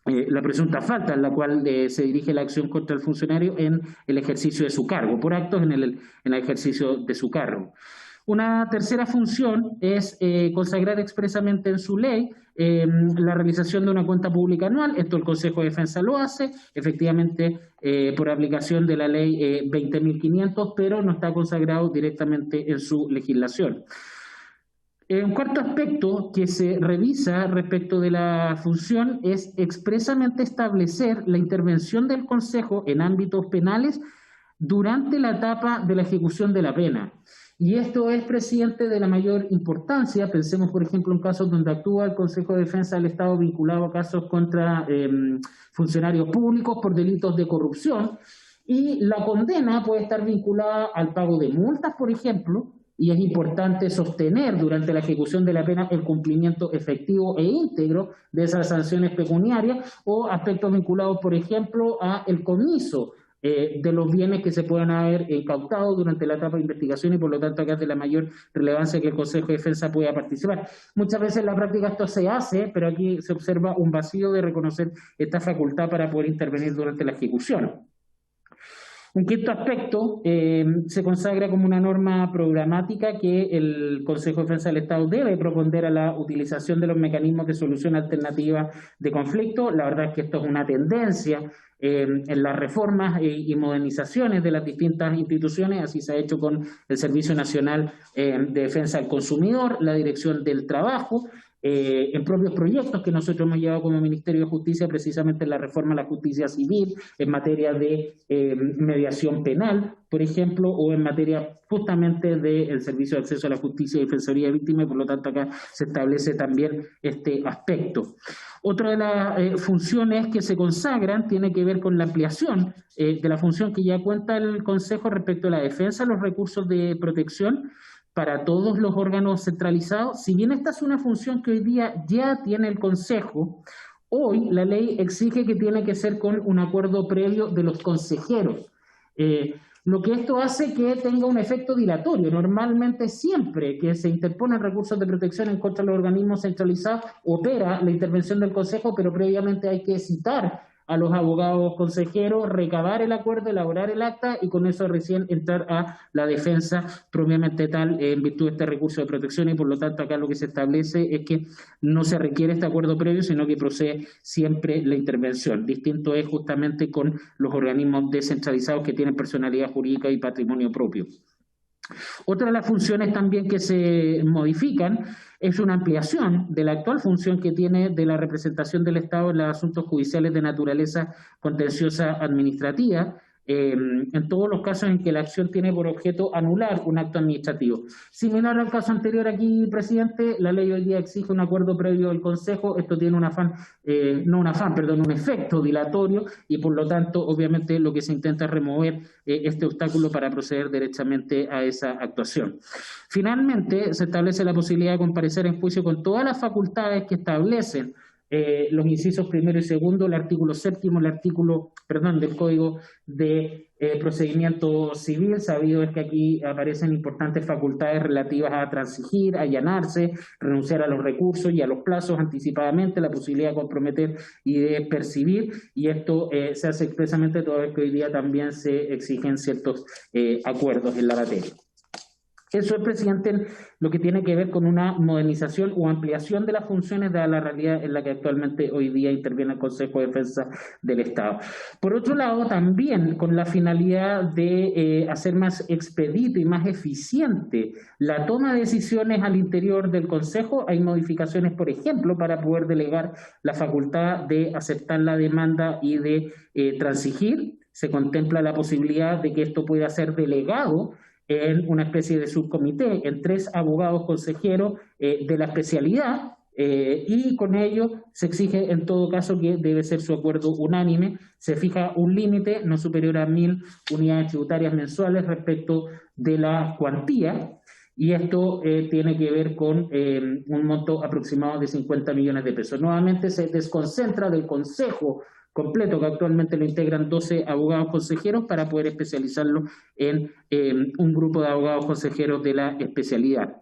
la presunta falta en la cual se dirige la acción contra el funcionario en el ejercicio de su cargo, por actos en el ejercicio de su cargo. Una tercera función es consagrar expresamente en su ley la realización de una cuenta pública anual. Esto el Consejo de Defensa lo hace, efectivamente por aplicación de la ley 20.500, pero no está consagrado directamente en su legislación. Un cuarto aspecto que se revisa respecto de la función es expresamente establecer la intervención del Consejo en ámbitos penales durante la etapa de la ejecución de la pena. Y esto es, presidente, de la mayor importancia. Pensemos, por ejemplo, en casos donde actúa el Consejo de Defensa del Estado vinculado a casos contra funcionarios públicos por delitos de corrupción, y la condena puede estar vinculada al pago de multas, por ejemplo, y es importante sostener durante la ejecución de la pena el cumplimiento efectivo e íntegro de esas sanciones pecuniarias o aspectos vinculados, por ejemplo, a el comiso de los bienes que se puedan haber incautado durante la etapa de investigación y por lo tanto acá es de la mayor relevancia que el Consejo de Defensa pueda participar. Muchas veces en la práctica esto se hace, pero aquí se observa un vacío de reconocer esta facultad para poder intervenir durante la ejecución. Un quinto aspecto se consagra como una norma programática que el Consejo de Defensa del Estado debe proponder a la utilización de los mecanismos de solución alternativa de conflicto. La verdad es que esto es una tendencia en las reformas y modernizaciones de las distintas instituciones. Así se ha hecho con el Servicio Nacional de Defensa del Consumidor, la Dirección del Trabajo, en propios proyectos que nosotros hemos llevado como Ministerio de Justicia, precisamente en la reforma a la justicia civil, en materia de mediación penal, por ejemplo, o en materia justamente del servicio de acceso a la justicia y defensoría de víctimas, y por lo tanto acá se establece también este aspecto. Otra de las funciones que se consagran tiene que ver con la ampliación de la función que ya cuenta el Consejo respecto a la defensa de los recursos de protección para todos los órganos centralizados. Si bien esta es una función que hoy día ya tiene el Consejo, hoy la ley exige que tiene que ser con un acuerdo previo de los consejeros. Lo que esto hace que tenga un efecto dilatorio. Normalmente siempre que se interponen recursos de protección en contra de los organismos centralizados, opera la intervención del Consejo, pero previamente hay que citar a los abogados consejeros, recabar el acuerdo, elaborar el acta y con eso recién entrar a la defensa propiamente tal en virtud de este recurso de protección, y por lo tanto acá lo que se establece es que no se requiere este acuerdo previo, sino que procede siempre la intervención. Distinto es justamente con los organismos descentralizados que tienen personalidad jurídica y patrimonio propio. Otra de las funciones también que se modifican es una ampliación de la actual función que tiene de la representación del Estado en los asuntos judiciales de naturaleza contenciosa administrativa, en todos los casos en que la acción tiene por objeto anular un acto administrativo. Similar al caso anterior aquí, presidente, la ley hoy día exige un acuerdo previo del Consejo. Esto tiene un efecto dilatorio y por lo tanto, obviamente, lo que se intenta es remover este obstáculo para proceder derechamente a esa actuación. Finalmente, se establece la posibilidad de comparecer en juicio con todas las facultades que establecen los incisos primero y segundo, el artículo séptimo, del Código de Procedimiento Civil. Sabido es que aquí aparecen importantes facultades relativas a transigir, a allanarse, renunciar a los recursos y a los plazos anticipadamente, la posibilidad de comprometer y de percibir, y esto se hace expresamente toda vez que hoy día también se exigen ciertos acuerdos en la materia. Eso es, presidente, lo que tiene que ver con una modernización o ampliación de las funciones de la realidad en la que actualmente hoy día interviene el Consejo de Defensa del Estado. Por otro lado, también con la finalidad de hacer más expedito y más eficiente la toma de decisiones al interior del Consejo, hay modificaciones, por ejemplo, para poder delegar la facultad de aceptar la demanda y de transigir. Se contempla la posibilidad de que esto pueda ser delegado en una especie de subcomité, en 3 abogados consejeros de la especialidad, y con ello se exige en todo caso que debe ser su acuerdo unánime. Se fija un límite no superior a 1.000 unidades tributarias mensuales respecto de la cuantía, y esto tiene que ver con un monto aproximado de 50 millones de pesos. Nuevamente se desconcentra del Consejo completo, que actualmente lo integran 12 abogados consejeros, para poder especializarlo en un grupo de abogados consejeros de la especialidad.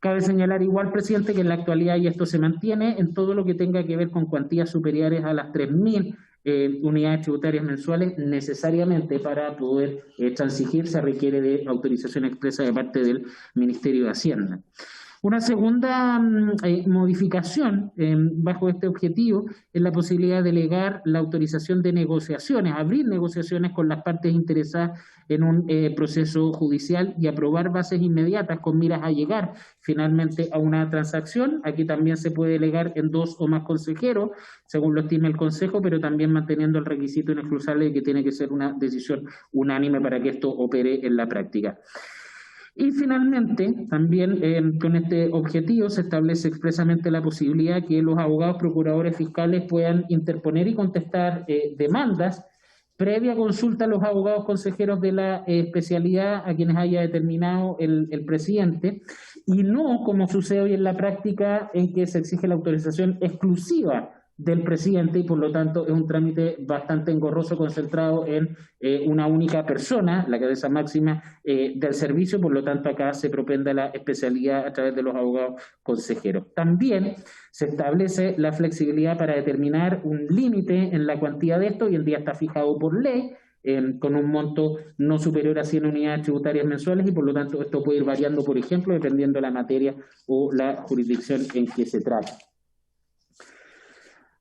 Cabe señalar igual, presidente, que en la actualidad, y esto se mantiene, en todo lo que tenga que ver con cuantías superiores a las 3.000 unidades tributarias mensuales, necesariamente para poder transigir se requiere de autorización expresa de parte del Ministerio de Hacienda. Una segunda modificación bajo este objetivo es la posibilidad de delegar la autorización de negociaciones, abrir negociaciones con las partes interesadas en un proceso judicial y aprobar bases inmediatas con miras a llegar finalmente a una transacción. Aquí también se puede delegar en 2 o más consejeros, según lo estime el Consejo, pero también manteniendo el requisito inexcusable de que tiene que ser una decisión unánime para que esto opere en la práctica. Y finalmente, también con este objetivo se establece expresamente la posibilidad que los abogados procuradores fiscales puedan interponer y contestar demandas previa consulta a los abogados consejeros de la especialidad a quienes haya determinado el presidente, y no como sucede hoy en la práctica, en que se exige la autorización exclusiva del presidente y por lo tanto es un trámite bastante engorroso, concentrado en una única persona, la cabeza máxima del servicio. Por lo tanto acá se propende la especialidad a través de los abogados consejeros. También se establece la flexibilidad para determinar un límite en la cuantía de esto. Hoy en día está fijado por ley con un monto no superior a 100 unidades tributarias mensuales, y por lo tanto esto puede ir variando, por ejemplo, dependiendo de la materia o la jurisdicción en que se trate.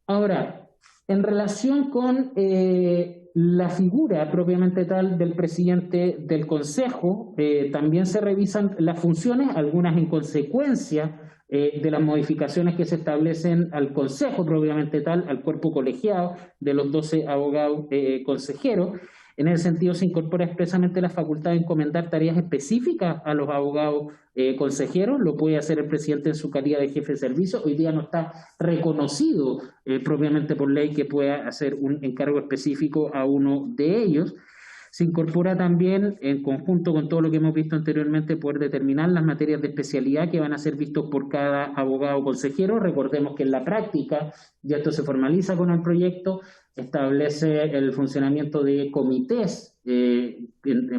Ahora, en relación con la figura propiamente tal del presidente del Consejo, también se revisan las funciones, algunas en consecuencia de las modificaciones que se establecen al Consejo propiamente tal, al cuerpo colegiado de los 12 abogados consejeros. En ese sentido, se incorpora expresamente la facultad de encomendar tareas específicas a los abogados consejeros. Lo puede hacer el presidente en su calidad de jefe de servicio. Hoy día no está reconocido propiamente por ley que pueda hacer un encargo específico a uno de ellos. Se incorpora también, en conjunto con todo lo que hemos visto anteriormente, poder determinar las materias de especialidad que van a ser vistos por cada abogado consejero. Recordemos que en la práctica, ya esto se formaliza con el proyecto, establece el funcionamiento de comités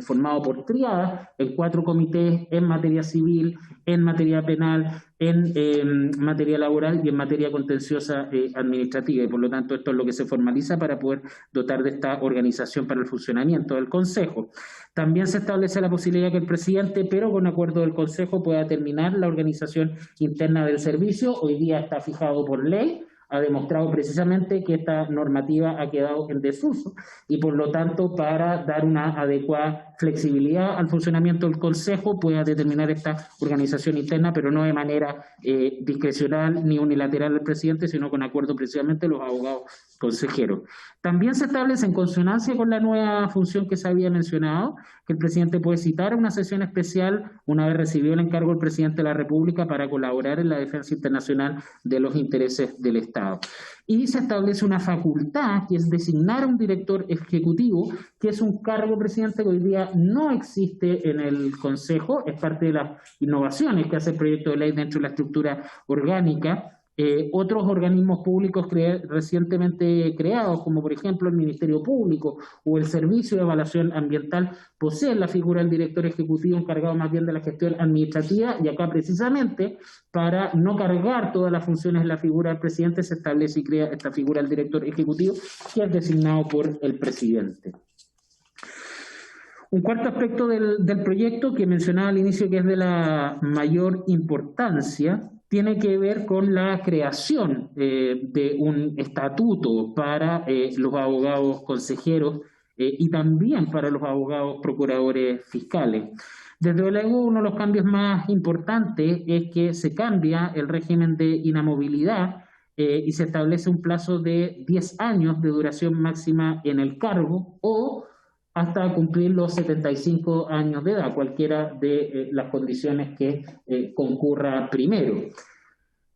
formado por triadas, en 4 comités en materia civil, en materia penal, en materia laboral y en materia contenciosa administrativa. Y por lo tanto esto es lo que se formaliza para poder dotar de esta organización para el funcionamiento del Consejo. También se establece la posibilidad que el presidente, pero con acuerdo del Consejo, pueda determinar la organización interna del servicio. Hoy día está fijado por ley, ha demostrado precisamente que esta normativa ha quedado en desuso y por lo tanto para dar una adecuada flexibilidad al funcionamiento del Consejo pueda determinar esta organización interna, pero no de manera discrecional ni unilateral del presidente, sino con acuerdo precisamente de los abogados consejeros. También se establece en consonancia con la nueva función que se había mencionado, que el presidente puede citar una sesión especial una vez recibido el encargo del presidente de la República para colaborar en la defensa internacional de los intereses del Estado. Y se establece una facultad que es designar a un director ejecutivo, que es un cargo, presidente, que hoy día no existe en el Consejo, es parte de las innovaciones que hace el proyecto de ley dentro de la estructura orgánica. Otros organismos públicos recientemente creados, como por ejemplo el Ministerio Público o el Servicio de Evaluación Ambiental, poseen la figura del director ejecutivo encargado más bien de la gestión administrativa, y acá precisamente para no cargar todas las funciones de la figura del presidente se establece y crea esta figura del director ejecutivo, que es designado por el presidente. Un cuarto aspecto del proyecto que mencionaba al inicio, que es de la mayor importancia, tiene que ver con la creación de un estatuto para los abogados consejeros y también para los abogados procuradores fiscales. Desde luego, uno de los cambios más importantes es que se cambia el régimen de inamovilidad y se establece un plazo de 10 años de duración máxima en el cargo o hasta cumplir los 75 años de edad, cualquiera de las condiciones que concurra primero.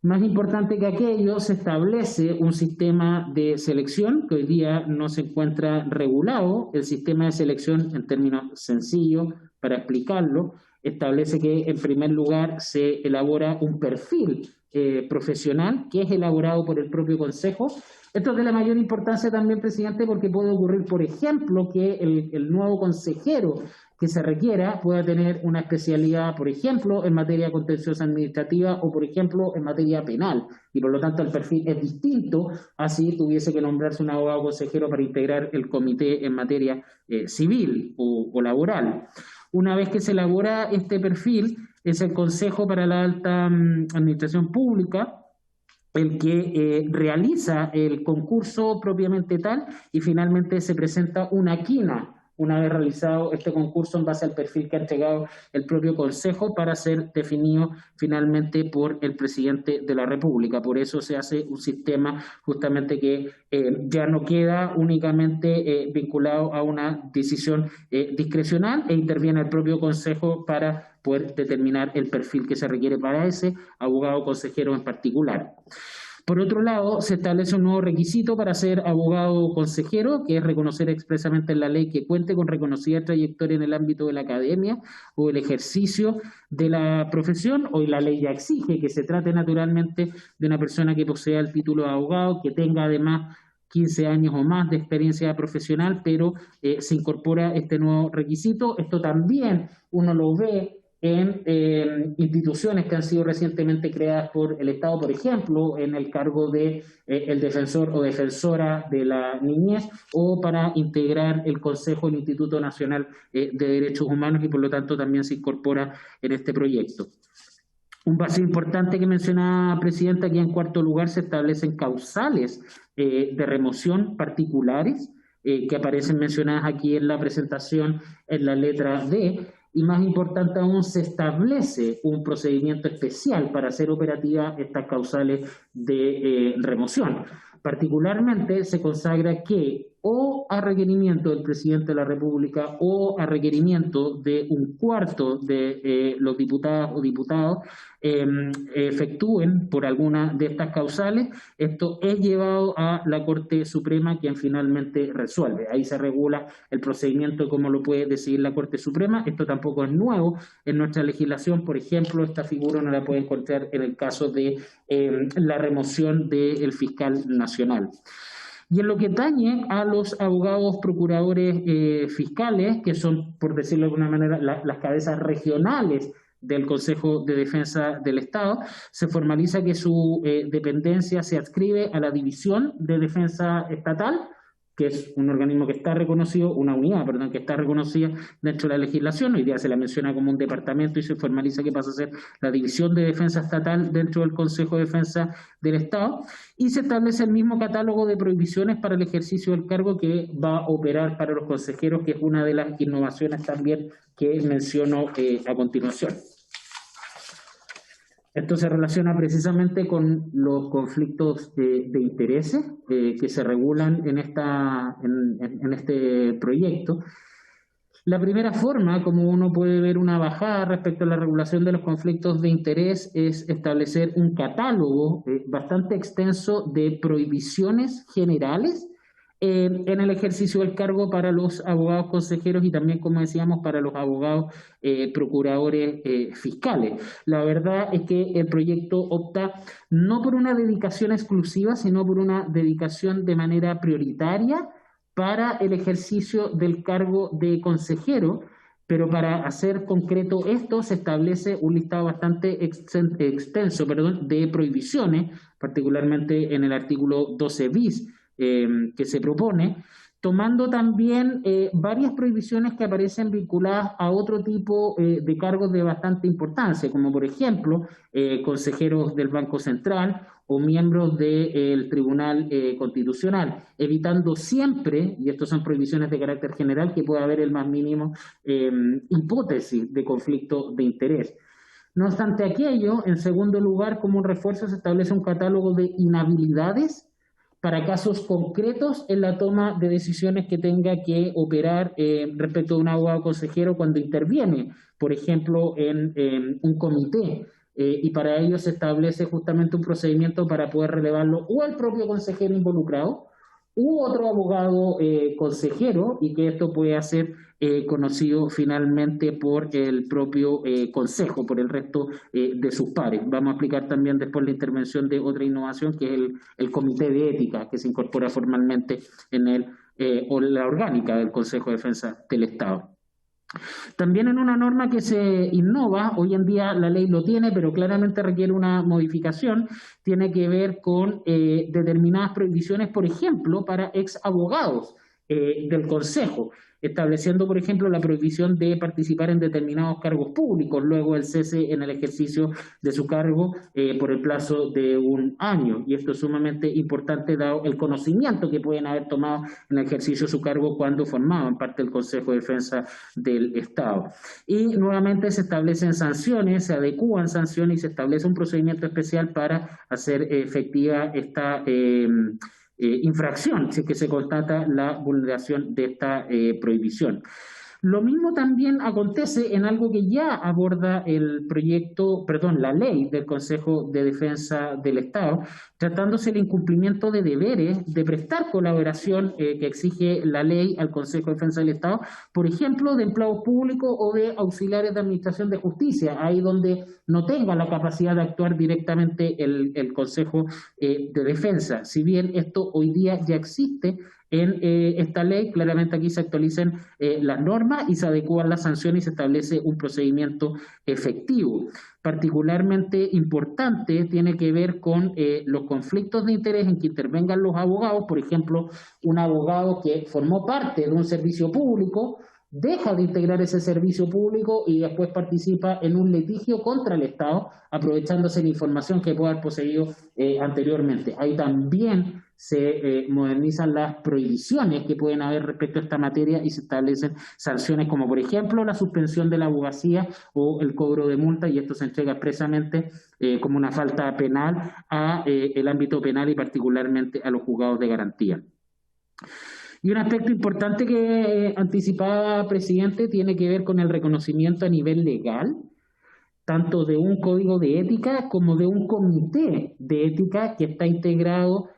Más importante que aquello, se establece un sistema de selección que hoy día no se encuentra regulado. El sistema de selección, en términos sencillos, para explicarlo, establece que en primer lugar se elabora un perfil profesional que es elaborado por el propio Consejo. Esto es de la mayor importancia también, presidente, porque puede ocurrir, por ejemplo, que el nuevo consejero que se requiera pueda tener una especialidad, por ejemplo, en materia contenciosa administrativa o, por ejemplo, en materia penal. Y por lo tanto el perfil es distinto a si tuviese que nombrarse un abogado consejero para integrar el comité en materia civil o laboral. Una vez que se elabora este perfil, es el Consejo para la Alta Administración Pública el que realiza el concurso propiamente tal, y finalmente se presenta una quina una vez realizado este concurso en base al perfil que ha entregado el propio Consejo para ser definido finalmente por el presidente de la República. Por eso se hace un sistema justamente que ya no queda únicamente vinculado a una decisión discrecional, e interviene el propio Consejo para poder determinar el perfil que se requiere para ese abogado consejero en particular. Por otro lado, se establece un nuevo requisito para ser abogado consejero, que es reconocer expresamente en la ley que cuente con reconocida trayectoria en el ámbito de la academia o el ejercicio de la profesión. Hoy la ley ya exige que se trate naturalmente de una persona que posea el título de abogado, que tenga además 15 años o más de experiencia profesional, pero se incorpora este nuevo requisito. Esto también uno lo ve en instituciones que han sido recientemente creadas por el Estado, por ejemplo, en el cargo de el defensor o defensora de la niñez, o para integrar el Consejo del Instituto Nacional de Derechos Humanos, y por lo tanto también se incorpora en este proyecto. Un paso importante que mencionaba, Presidenta, aquí en cuarto lugar se establecen causales de remoción particulares que aparecen mencionadas aquí en la presentación en la letra D. Y más importante aún, se establece un procedimiento especial para hacer operativas estas causales de remoción. Particularmente se consagra que o a requerimiento del presidente de la República o a requerimiento de un cuarto de los diputados o diputados efectúen por alguna de estas causales, esto es llevado a la Corte Suprema, quien finalmente resuelve. Ahí se regula el procedimiento de cómo lo puede decidir la Corte Suprema. Esto tampoco es nuevo en nuestra legislación. Por ejemplo, esta figura no la puede encontrar en el caso de la remoción del fiscal nacional. Y en lo que atañe a los abogados procuradores fiscales, que son, por decirlo de alguna manera, las cabezas regionales del Consejo de Defensa del Estado, se formaliza que su dependencia se adscribe a la División de Defensa Estatal, que es un organismo que está reconocido, una unidad, perdón, que está reconocida dentro de la legislación. Hoy día se la menciona como un departamento y se formaliza que pasa a ser la División de Defensa Estatal dentro del Consejo de Defensa del Estado, y se establece el mismo catálogo de prohibiciones para el ejercicio del cargo que va a operar para los consejeros, que es una de las innovaciones también que menciono a continuación. Esto se relaciona precisamente con los conflictos de intereses que se regulan en este proyecto. La primera forma, como uno puede ver una bajada respecto a la regulación de los conflictos de interés, es establecer un catálogo bastante extenso de prohibiciones generales en el ejercicio del cargo para los abogados consejeros y también, como decíamos, para los abogados procuradores fiscales. La verdad es que el proyecto opta no por una dedicación exclusiva, sino por una dedicación de manera prioritaria para el ejercicio del cargo de consejero, pero para hacer concreto esto se establece un listado bastante extenso de prohibiciones, particularmente en el artículo 12 bis, que se propone, tomando también varias prohibiciones que aparecen vinculadas a otro tipo de cargos de bastante importancia, como por ejemplo consejeros del Banco Central o miembros del Tribunal Constitucional, evitando siempre, y estas son prohibiciones de carácter general, que pueda haber el más mínimo hipótesis de conflicto de interés. No obstante aquello, en segundo lugar, como un refuerzo, se establece un catálogo de inhabilidades para casos concretos en la toma de decisiones que tenga que operar respecto de un abogado consejero cuando interviene, por ejemplo, en un comité. Y para ello se establece justamente un procedimiento para poder relevarlo o al propio consejero involucrado u otro abogado consejero, y que esto puede ser conocido finalmente por el propio consejo, por el resto de sus pares. Vamos a explicar también después la intervención de otra innovación, que es el comité de ética, que se incorpora formalmente en o la orgánica del Consejo de Defensa del Estado. También en una norma que se innova, hoy en día la ley lo tiene, pero claramente requiere una modificación, tiene que ver con determinadas prohibiciones, por ejemplo, para ex abogados del Consejo, estableciendo, por ejemplo, la prohibición de participar en determinados cargos públicos, luego el cese en el ejercicio de su cargo por el plazo de un año. Y esto es sumamente importante dado el conocimiento que pueden haber tomado en el ejercicio de su cargo cuando formaban parte del Consejo de Defensa del Estado. Y nuevamente se establecen sanciones, se adecúan sanciones y se establece un procedimiento especial para hacer efectiva esta infracción, si es que se constata la vulneración de esta prohibición. Lo mismo también acontece en algo que ya aborda la ley del Consejo de Defensa del Estado, tratándose del incumplimiento de deberes de prestar colaboración que exige la ley al Consejo de Defensa del Estado, por ejemplo, de empleados públicos o de auxiliares de administración de justicia, ahí donde no tenga la capacidad de actuar directamente el Consejo de Defensa. Si bien esto hoy día ya existe en esta ley, claramente aquí se actualizan las normas y se adecúan las sanciones y se establece un procedimiento efectivo. Particularmente importante tiene que ver con los conflictos de interés en que intervengan los abogados. Por ejemplo, un abogado que formó parte de un servicio público deja de integrar ese servicio público y después participa en un litigio contra el Estado, aprovechándose la información que puede haber poseído anteriormente. Ahí también se modernizan las prohibiciones que pueden haber respecto a esta materia y se establecen sanciones como, por ejemplo, la suspensión de la abogacía o el cobro de multa, y esto se entrega expresamente como una falta penal a el ámbito penal y particularmente a los juzgados de garantía. Y un aspecto importante que anticipaba, presidente, tiene que ver con el reconocimiento a nivel legal, tanto de un código de ética como de un comité de ética que está integrado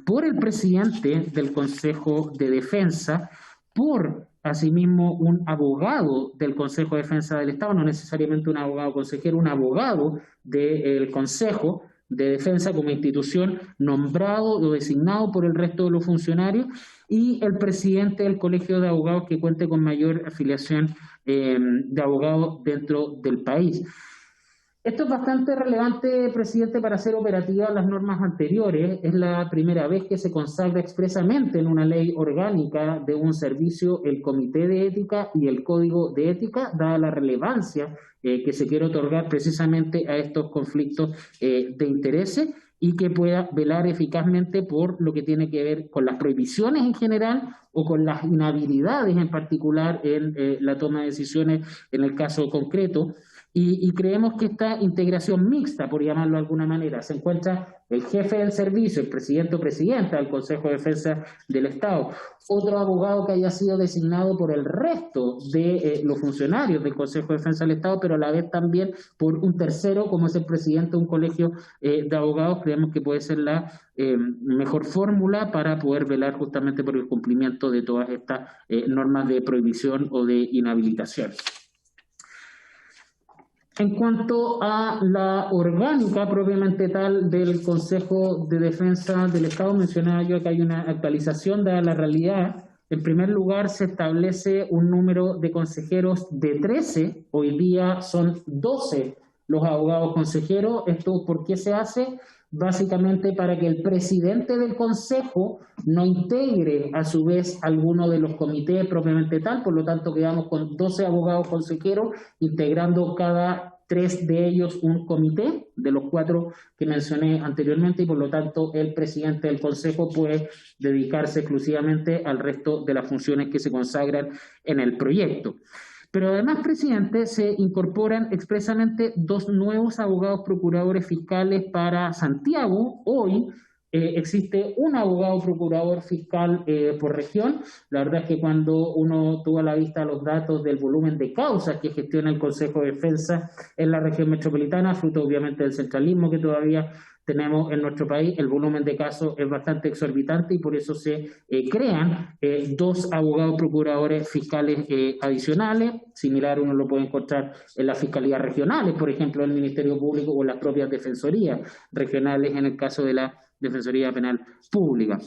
por el presidente del Consejo de Defensa, por asimismo un abogado del Consejo de Defensa del Estado, no necesariamente un abogado consejero, un abogado del Consejo, de Defensa como institución nombrado o designado por el resto de los funcionarios, y el presidente del Colegio de Abogados que cuente con mayor afiliación de abogados dentro del país. Esto es bastante relevante, presidente, para hacer operativas las normas anteriores. Es la primera vez que se consagra expresamente en una ley orgánica de un servicio el Comité de Ética y el Código de Ética, dada la relevancia que se quiere otorgar precisamente a estos conflictos de intereses, y que pueda velar eficazmente por lo que tiene que ver con las prohibiciones en general o con las inhabilidades en particular en la toma de decisiones en el caso concreto. Y creemos que esta integración mixta, por llamarlo de alguna manera, se encuentra el jefe del servicio, el presidente o presidenta del Consejo de Defensa del Estado, otro abogado que haya sido designado por el resto de los funcionarios del Consejo de Defensa del Estado, pero a la vez también por un tercero, como es el presidente de un colegio de abogados. Creemos que puede ser la mejor fórmula para poder velar justamente por el cumplimiento de todas estas normas de prohibición o de inhabilitación. En cuanto a la orgánica propiamente tal del Consejo de Defensa del Estado, mencionaba yo que hay una actualización dada la realidad. En primer lugar, se establece un número de consejeros de 13, hoy día son 12 los abogados consejeros. ¿Esto por qué se hace? Básicamente para que el presidente del Consejo no integre a su vez alguno de los comités propiamente tal. Por lo tanto, quedamos con 12 abogados consejeros, integrando cada 3 de ellos un comité, de los 4 que mencioné anteriormente, y por lo tanto el presidente del Consejo puede dedicarse exclusivamente al resto de las funciones que se consagran en el proyecto. Pero además, presidente, se incorporan expresamente 2 nuevos abogados procuradores fiscales para Santiago. Hoy existe un abogado procurador fiscal por región. La verdad es que cuando uno tuvo a la vista los datos del volumen de causas que gestiona el Consejo de Defensa en la región metropolitana, fruto obviamente del centralismo que todavía tenemos en nuestro país, el volumen de casos es bastante exorbitante, y por eso se crean 2 abogados procuradores fiscales adicionales. Similar uno lo puede encontrar en las fiscalías regionales, por ejemplo, el Ministerio Público, o las propias defensorías regionales en el caso de la Defensoría Penal Pública.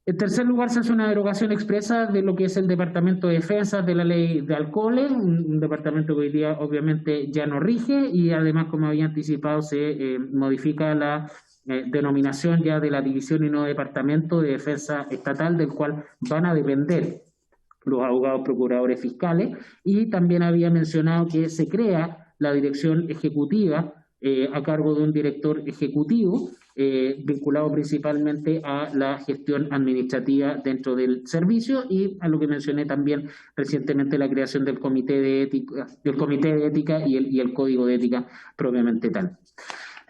En tercer lugar, se hace una derogación expresa de lo que es el Departamento de Defensa de la Ley de Alcoholes, un departamento que hoy día obviamente ya no rige, y además, como había anticipado, se modifica la denominación ya de la División y no Departamento de Defensa Estatal, del cual van a depender los abogados procuradores fiscales. Y también había mencionado que se crea la dirección ejecutiva a cargo de un director ejecutivo, vinculado principalmente a la gestión administrativa dentro del servicio, y a lo que mencioné también recientemente, la creación del Comité de Ética y el Código de Ética propiamente tal.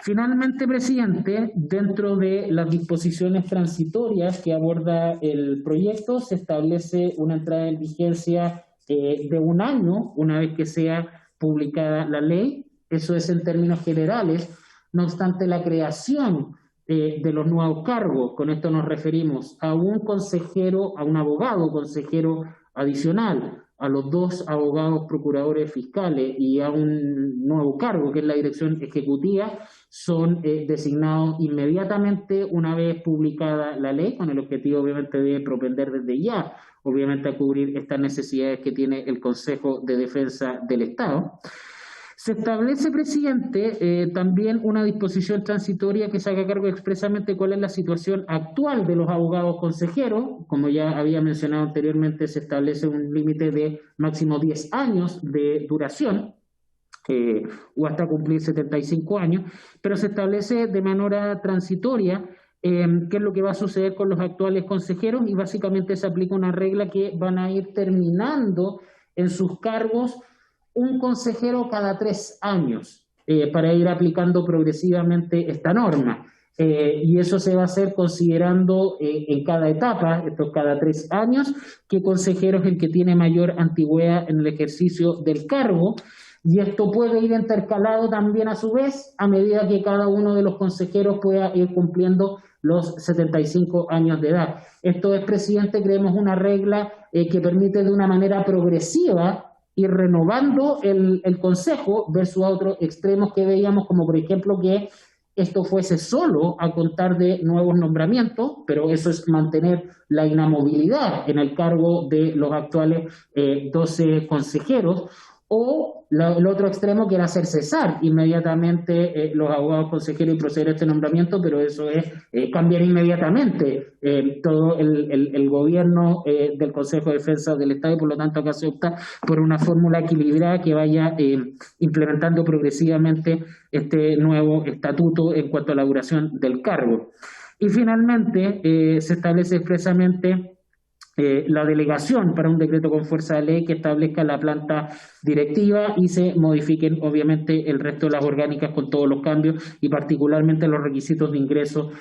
Finalmente, presidente, dentro de las disposiciones transitorias que aborda el proyecto, se establece una entrada en vigencia de 1 año una vez que sea publicada la ley. Eso es en términos generales. No obstante, la creación de los nuevos cargos, con esto nos referimos a un consejero, a un abogado consejero adicional, a los 2 abogados procuradores fiscales y a un nuevo cargo que es la dirección ejecutiva, son designados inmediatamente una vez publicada la ley, con el objetivo obviamente de propender desde ya, obviamente, a cubrir estas necesidades que tiene el Consejo de Defensa del Estado. Se establece, presidente, también una disposición transitoria que se haga cargo expresamente cuál es la situación actual de los abogados consejeros. Como ya había mencionado anteriormente, se establece un límite de máximo 10 años de duración, o hasta cumplir 75 años, pero se establece de manera transitoria qué es lo que va a suceder con los actuales consejeros, y básicamente se aplica una regla que van a ir terminando en sus cargos un consejero cada 3 años, para ir aplicando progresivamente esta norma. Y eso se va a hacer considerando en cada etapa, estos cada 3 años, qué consejero es el que tiene mayor antigüedad en el ejercicio del cargo, y esto puede ir intercalado también a su vez a medida que cada uno de los consejeros pueda ir cumpliendo los 75 años de edad. Esto es, presidente, creemos una regla que permite de una manera progresiva ir renovando el Consejo, versus a otros extremos que veíamos, como por ejemplo que esto fuese solo a contar de nuevos nombramientos, pero eso es mantener la inamovilidad en el cargo de los actuales 12 consejeros, o el otro extremo que era hacer cesar inmediatamente los abogados consejeros y proceder a este nombramiento, pero eso es cambiar inmediatamente todo el gobierno del Consejo de Defensa del Estado, y por lo tanto acá se opta por una fórmula equilibrada que vaya implementando progresivamente este nuevo estatuto en cuanto a la duración del cargo. Y finalmente se establece expresamente la delegación para un decreto con fuerza de ley que establezca la planta directiva y se modifiquen obviamente el resto de las orgánicas con todos los cambios y particularmente los requisitos de ingreso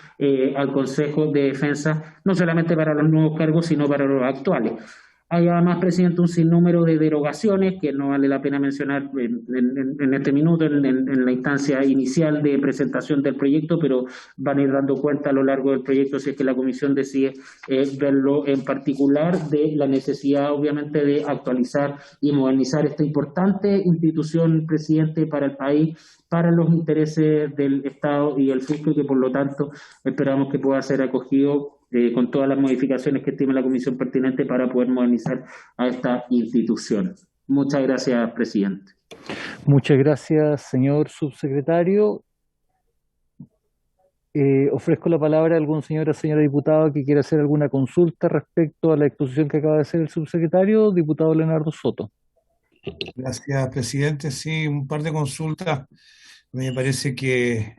al Consejo de Defensa, no solamente para los nuevos cargos, sino para los actuales. Hay además, presidente, un sinnúmero de derogaciones que no vale la pena mencionar en este minuto, en la instancia inicial de presentación del proyecto, pero van a ir dando cuenta a lo largo del proyecto si es que la comisión decide verlo, en particular de la necesidad, obviamente, de actualizar y modernizar esta importante institución, presidente, para el país, para los intereses del Estado y el fisco, y que por lo tanto esperamos que pueda ser acogido con todas las modificaciones que estime la comisión pertinente para poder modernizar a esta institución. Muchas gracias, presidente. Muchas gracias, señor subsecretario. Ofrezco la palabra a algún señor o señora diputada que quiera hacer alguna consulta respecto a la exposición que acaba de hacer el subsecretario, diputado Leonardo Soto. Gracias, presidente. Sí, un par de consultas. Me parece que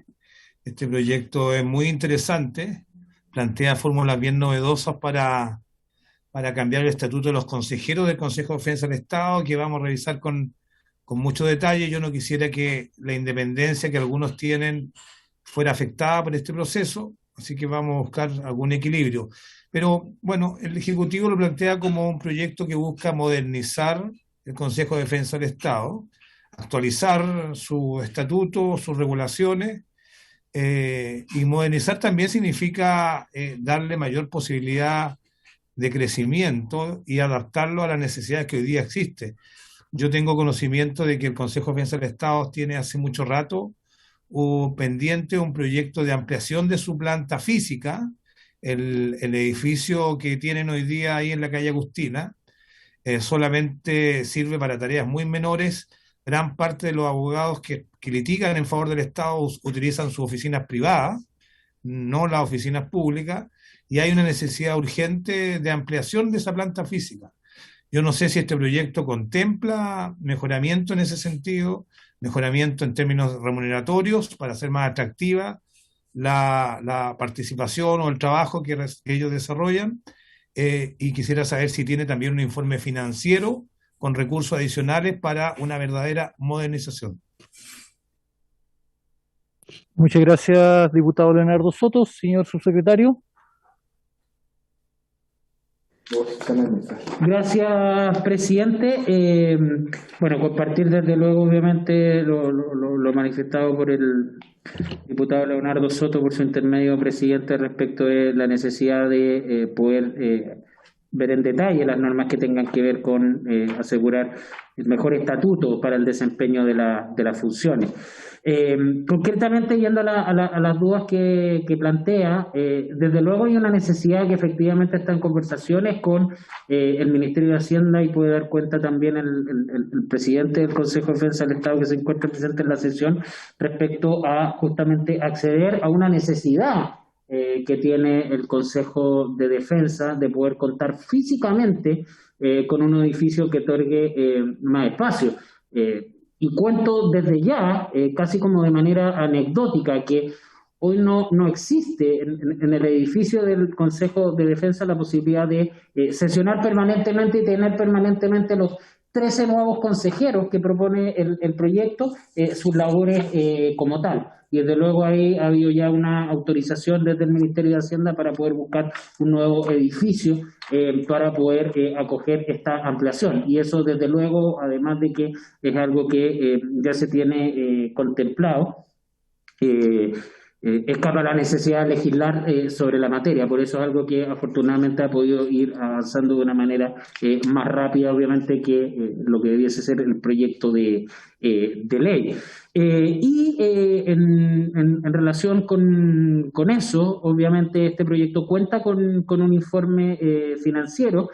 este proyecto es muy interesante, plantea fórmulas bien novedosas para cambiar el estatuto de los consejeros del Consejo de Defensa del Estado, que vamos a revisar con mucho detalle. Yo no quisiera que la independencia que algunos tienen fuera afectada por este proceso, así que vamos a buscar algún equilibrio. Pero bueno, el Ejecutivo lo plantea como un proyecto que busca modernizar el Consejo de Defensa del Estado, actualizar su estatuto, sus regulaciones, y modernizar también significa darle mayor posibilidad de crecimiento y adaptarlo a las necesidades que hoy día existen. Yo tengo conocimiento de que el Consejo de Defensa del Estado tiene hace mucho rato pendiente un proyecto de ampliación de su planta física, el edificio que tienen hoy día ahí en la calle Agustina, solamente sirve para tareas muy menores. Gran parte de los abogados que litigan en favor del Estado utilizan sus oficinas privadas, no las oficinas públicas, y hay una necesidad urgente de ampliación de esa planta física. Yo no sé si este proyecto contempla mejoramiento en ese sentido, mejoramiento en términos remuneratorios para hacer más atractiva la participación o el trabajo que ellos desarrollan, y quisiera saber si tiene también un informe financiero con recursos adicionales para una verdadera modernización. Muchas gracias, diputado Leonardo Soto. Señor subsecretario. Gracias, presidente. Bueno, compartir desde luego, obviamente, lo manifestado por el diputado Leonardo Soto por su intermedio, presidente, respecto de la necesidad de poder ver en detalle las normas que tengan que ver con asegurar el mejor estatuto para el desempeño de las funciones. Concretamente, yendo a las dudas que plantea, desde luego hay una necesidad que efectivamente está en conversaciones con el Ministerio de Hacienda, y puede dar cuenta también el presidente del Consejo de Defensa del Estado, que se encuentra presente en la sesión, respecto a justamente acceder a una necesidad que tiene el Consejo de Defensa de poder contar físicamente con un edificio que otorgue más espacio. Y cuento desde ya, casi como de manera anecdótica, que hoy no existe en el edificio del Consejo de Defensa la posibilidad de sesionar permanentemente y tener permanentemente los 13 nuevos consejeros que propone el proyecto, sus labores como tal. Y desde luego ahí ha habido ya una autorización desde el Ministerio de Hacienda para poder buscar un nuevo edificio para poder acoger esta ampliación. Y eso desde luego, además de que es algo que ya se tiene contemplado, escapa la necesidad de legislar sobre la materia. Por eso es algo que afortunadamente ha podido ir avanzando de una manera más rápida, obviamente, que lo que debiese ser el proyecto de ley. En relación con eso, obviamente este proyecto cuenta con un informe financiero,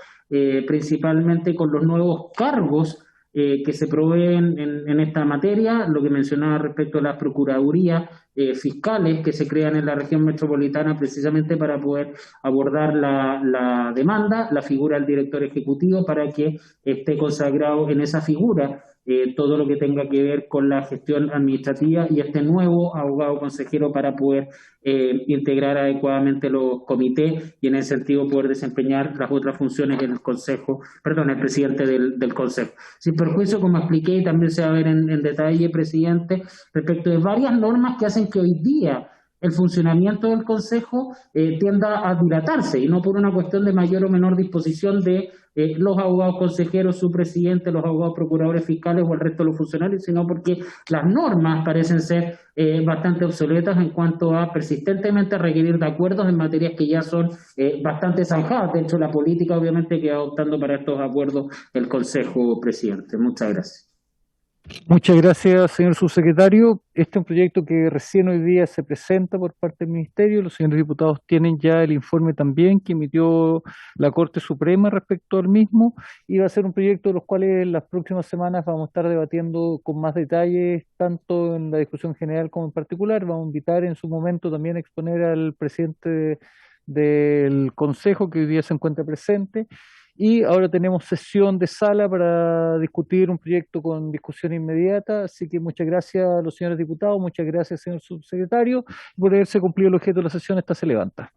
principalmente con los nuevos cargos que se proveen en esta materia, lo que mencionaba respecto a las procuradurías fiscales que se crean en la región metropolitana precisamente para poder abordar la demanda, la figura del director ejecutivo para que esté consagrado en esa figura todo lo que tenga que ver con la gestión administrativa y este nuevo abogado consejero para poder integrar adecuadamente los comités y en ese sentido poder desempeñar las otras funciones que el presidente del consejo. Sin perjuicio, como expliqué, y también se va a ver en detalle, presidente, respecto de varias normas que hacen que hoy día el funcionamiento del Consejo tienda a dilatarse, y no por una cuestión de mayor o menor disposición de los abogados consejeros, su presidente, los abogados procuradores fiscales o el resto de los funcionarios, sino porque las normas parecen ser bastante obsoletas en cuanto a persistentemente requerir de acuerdos en materias que ya son bastante zanjadas. De hecho, la política obviamente que va adoptando para estos acuerdos el Consejo, presidente. Muchas gracias. Muchas gracias, señor subsecretario. Este es un proyecto que recién hoy día se presenta por parte del Ministerio. Los señores diputados tienen ya el informe también que emitió la Corte Suprema respecto al mismo, y va a ser un proyecto de los cuales en las próximas semanas vamos a estar debatiendo con más detalles, tanto en la discusión general como en particular. Vamos a invitar en su momento también a exponer al presidente del Consejo, que hoy día se encuentra presente. Y ahora tenemos sesión de sala para discutir un proyecto con discusión inmediata, así que muchas gracias a los señores diputados, muchas gracias, señor subsecretario. Por haberse cumplido el objeto de la sesión, esta se levanta.